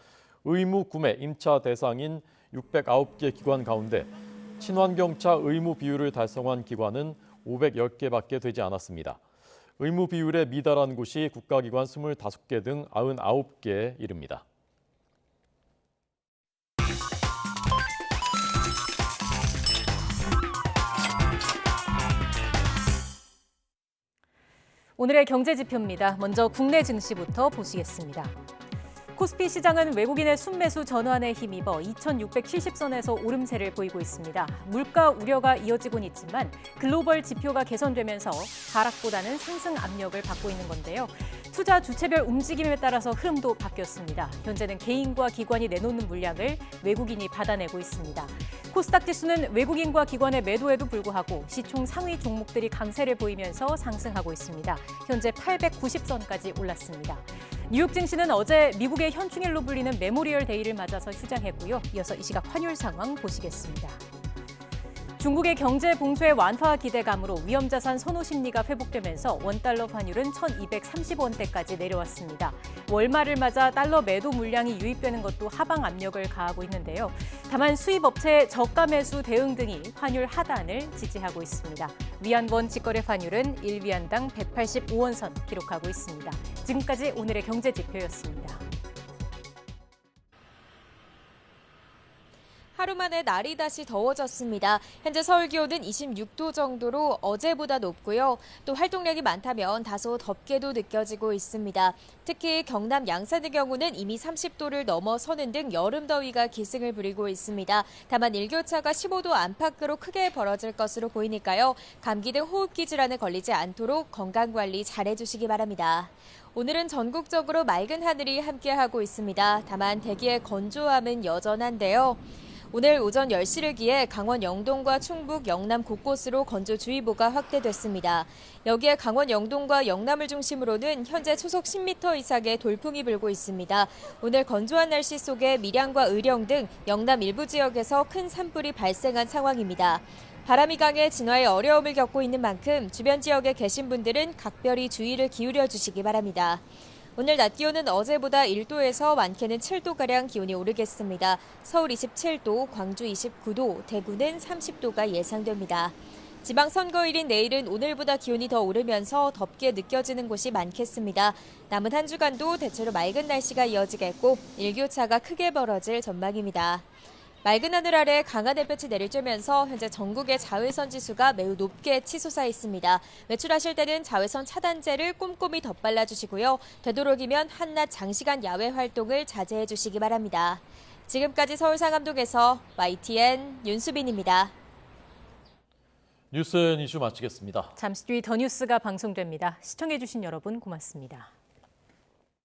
의무 구매 임차 대상인 609개 기관 가운데 친환경차 의무 비율을 달성한 기관은 510개밖에 되지 않았습니다. 의무 비율에 미달한 곳이 국가기관 25개 등 99개에 이릅니다. 오늘의 경제지표입니다. 먼저 국내 증시부터 보시겠습니다. 코스피 시장은 외국인의 순매수 전환에 힘입어 2670선에서 오름세를 보이고 있습니다. 물가 우려가 이어지곤 있지만 글로벌 지표가 개선되면서 하락보다는 상승 압력을 받고 있는 건데요. 투자 주체별 움직임에 따라서 흐름도 바뀌었습니다. 현재는 개인과 기관이 내놓는 물량을 외국인이 받아내고 있습니다. 코스닥 지수는 외국인과 기관의 매도에도 불구하고 시총 상위 종목들이 강세를 보이면서 상승하고 있습니다. 현재 890선까지 올랐습니다. 뉴욕 증시는 어제 미국의 현충일로 불리는 메모리얼 데이를 맞아서 휴장했고요. 이어서 이 시각 환율 상황 보시겠습니다. 중국의 경제 봉쇄 완화 기대감으로 위험자산 선호 심리가 회복되면서 원달러 환율은 1230원대까지 내려왔습니다. 월말을 맞아 달러 매도 물량이 유입되는 것도 하방 압력을 가하고 있는데요. 다만 수입업체의 저가 매수 대응 등이 환율 하단을 지지하고 있습니다. 위안원 직거래 환율은 1위안당 185원 선 기록하고 있습니다. 지금까지 오늘의 경제지표였습니다. 하루 만에 날이 다시 더워졌습니다. 현재 서울 기온은 26도 정도로 어제보다 높고요. 또 활동량이 많다면 다소 덥게도 느껴지고 있습니다. 특히 경남 양산의 경우는 이미 30도를 넘어서는 등 여름 더위가 기승을 부리고 있습니다. 다만 일교차가 15도 안팎으로 크게 벌어질 것으로 보이니까요. 감기 등 호흡기 질환에 걸리지 않도록 건강관리 잘해주시기 바랍니다. 오늘은 전국적으로 맑은 하늘이 함께하고 있습니다. 다만 대기의 건조함은 여전한데요. 오늘 오전 10시를 기해 강원 영동과 충북, 영남 곳곳으로 건조주의보가 확대됐습니다. 여기에 강원 영동과 영남을 중심으로는 현재 초속 10m 이상의 돌풍이 불고 있습니다. 오늘 건조한 날씨 속에 밀양과 의령 등 영남 일부 지역에서 큰 산불이 발생한 상황입니다. 바람이 강해 진화에 어려움을 겪고 있는 만큼 주변 지역에 계신 분들은 각별히 주의를 기울여 주시기 바랍니다. 오늘 낮 기온은 어제보다 1도에서 많게는 7도가량 기온이 오르겠습니다. 서울 27도, 광주 29도, 대구는 30도가 예상됩니다. 지방선거일인 내일은 오늘보다 기온이 더 오르면서 덥게 느껴지는 곳이 많겠습니다. 남은 한 주간도 대체로 맑은 날씨가 이어지겠고 일교차가 크게 벌어질 전망입니다. 맑은 하늘 아래 강한 햇볕이 내리쬐면서 현재 전국의 자외선 지수가 매우 높게 치솟아 있습니다. 외출하실 때는 자외선 차단제를 꼼꼼히 덧발라주시고요. 되도록이면 한낮 장시간 야외 활동을 자제해 주시기 바랍니다. 지금까지 서울 상암동에서 YTN 윤수빈입니다. 뉴스앤이슈 마치겠습니다. 잠시 뒤 더 뉴스가 방송됩니다. 시청해주신 여러분 고맙습니다.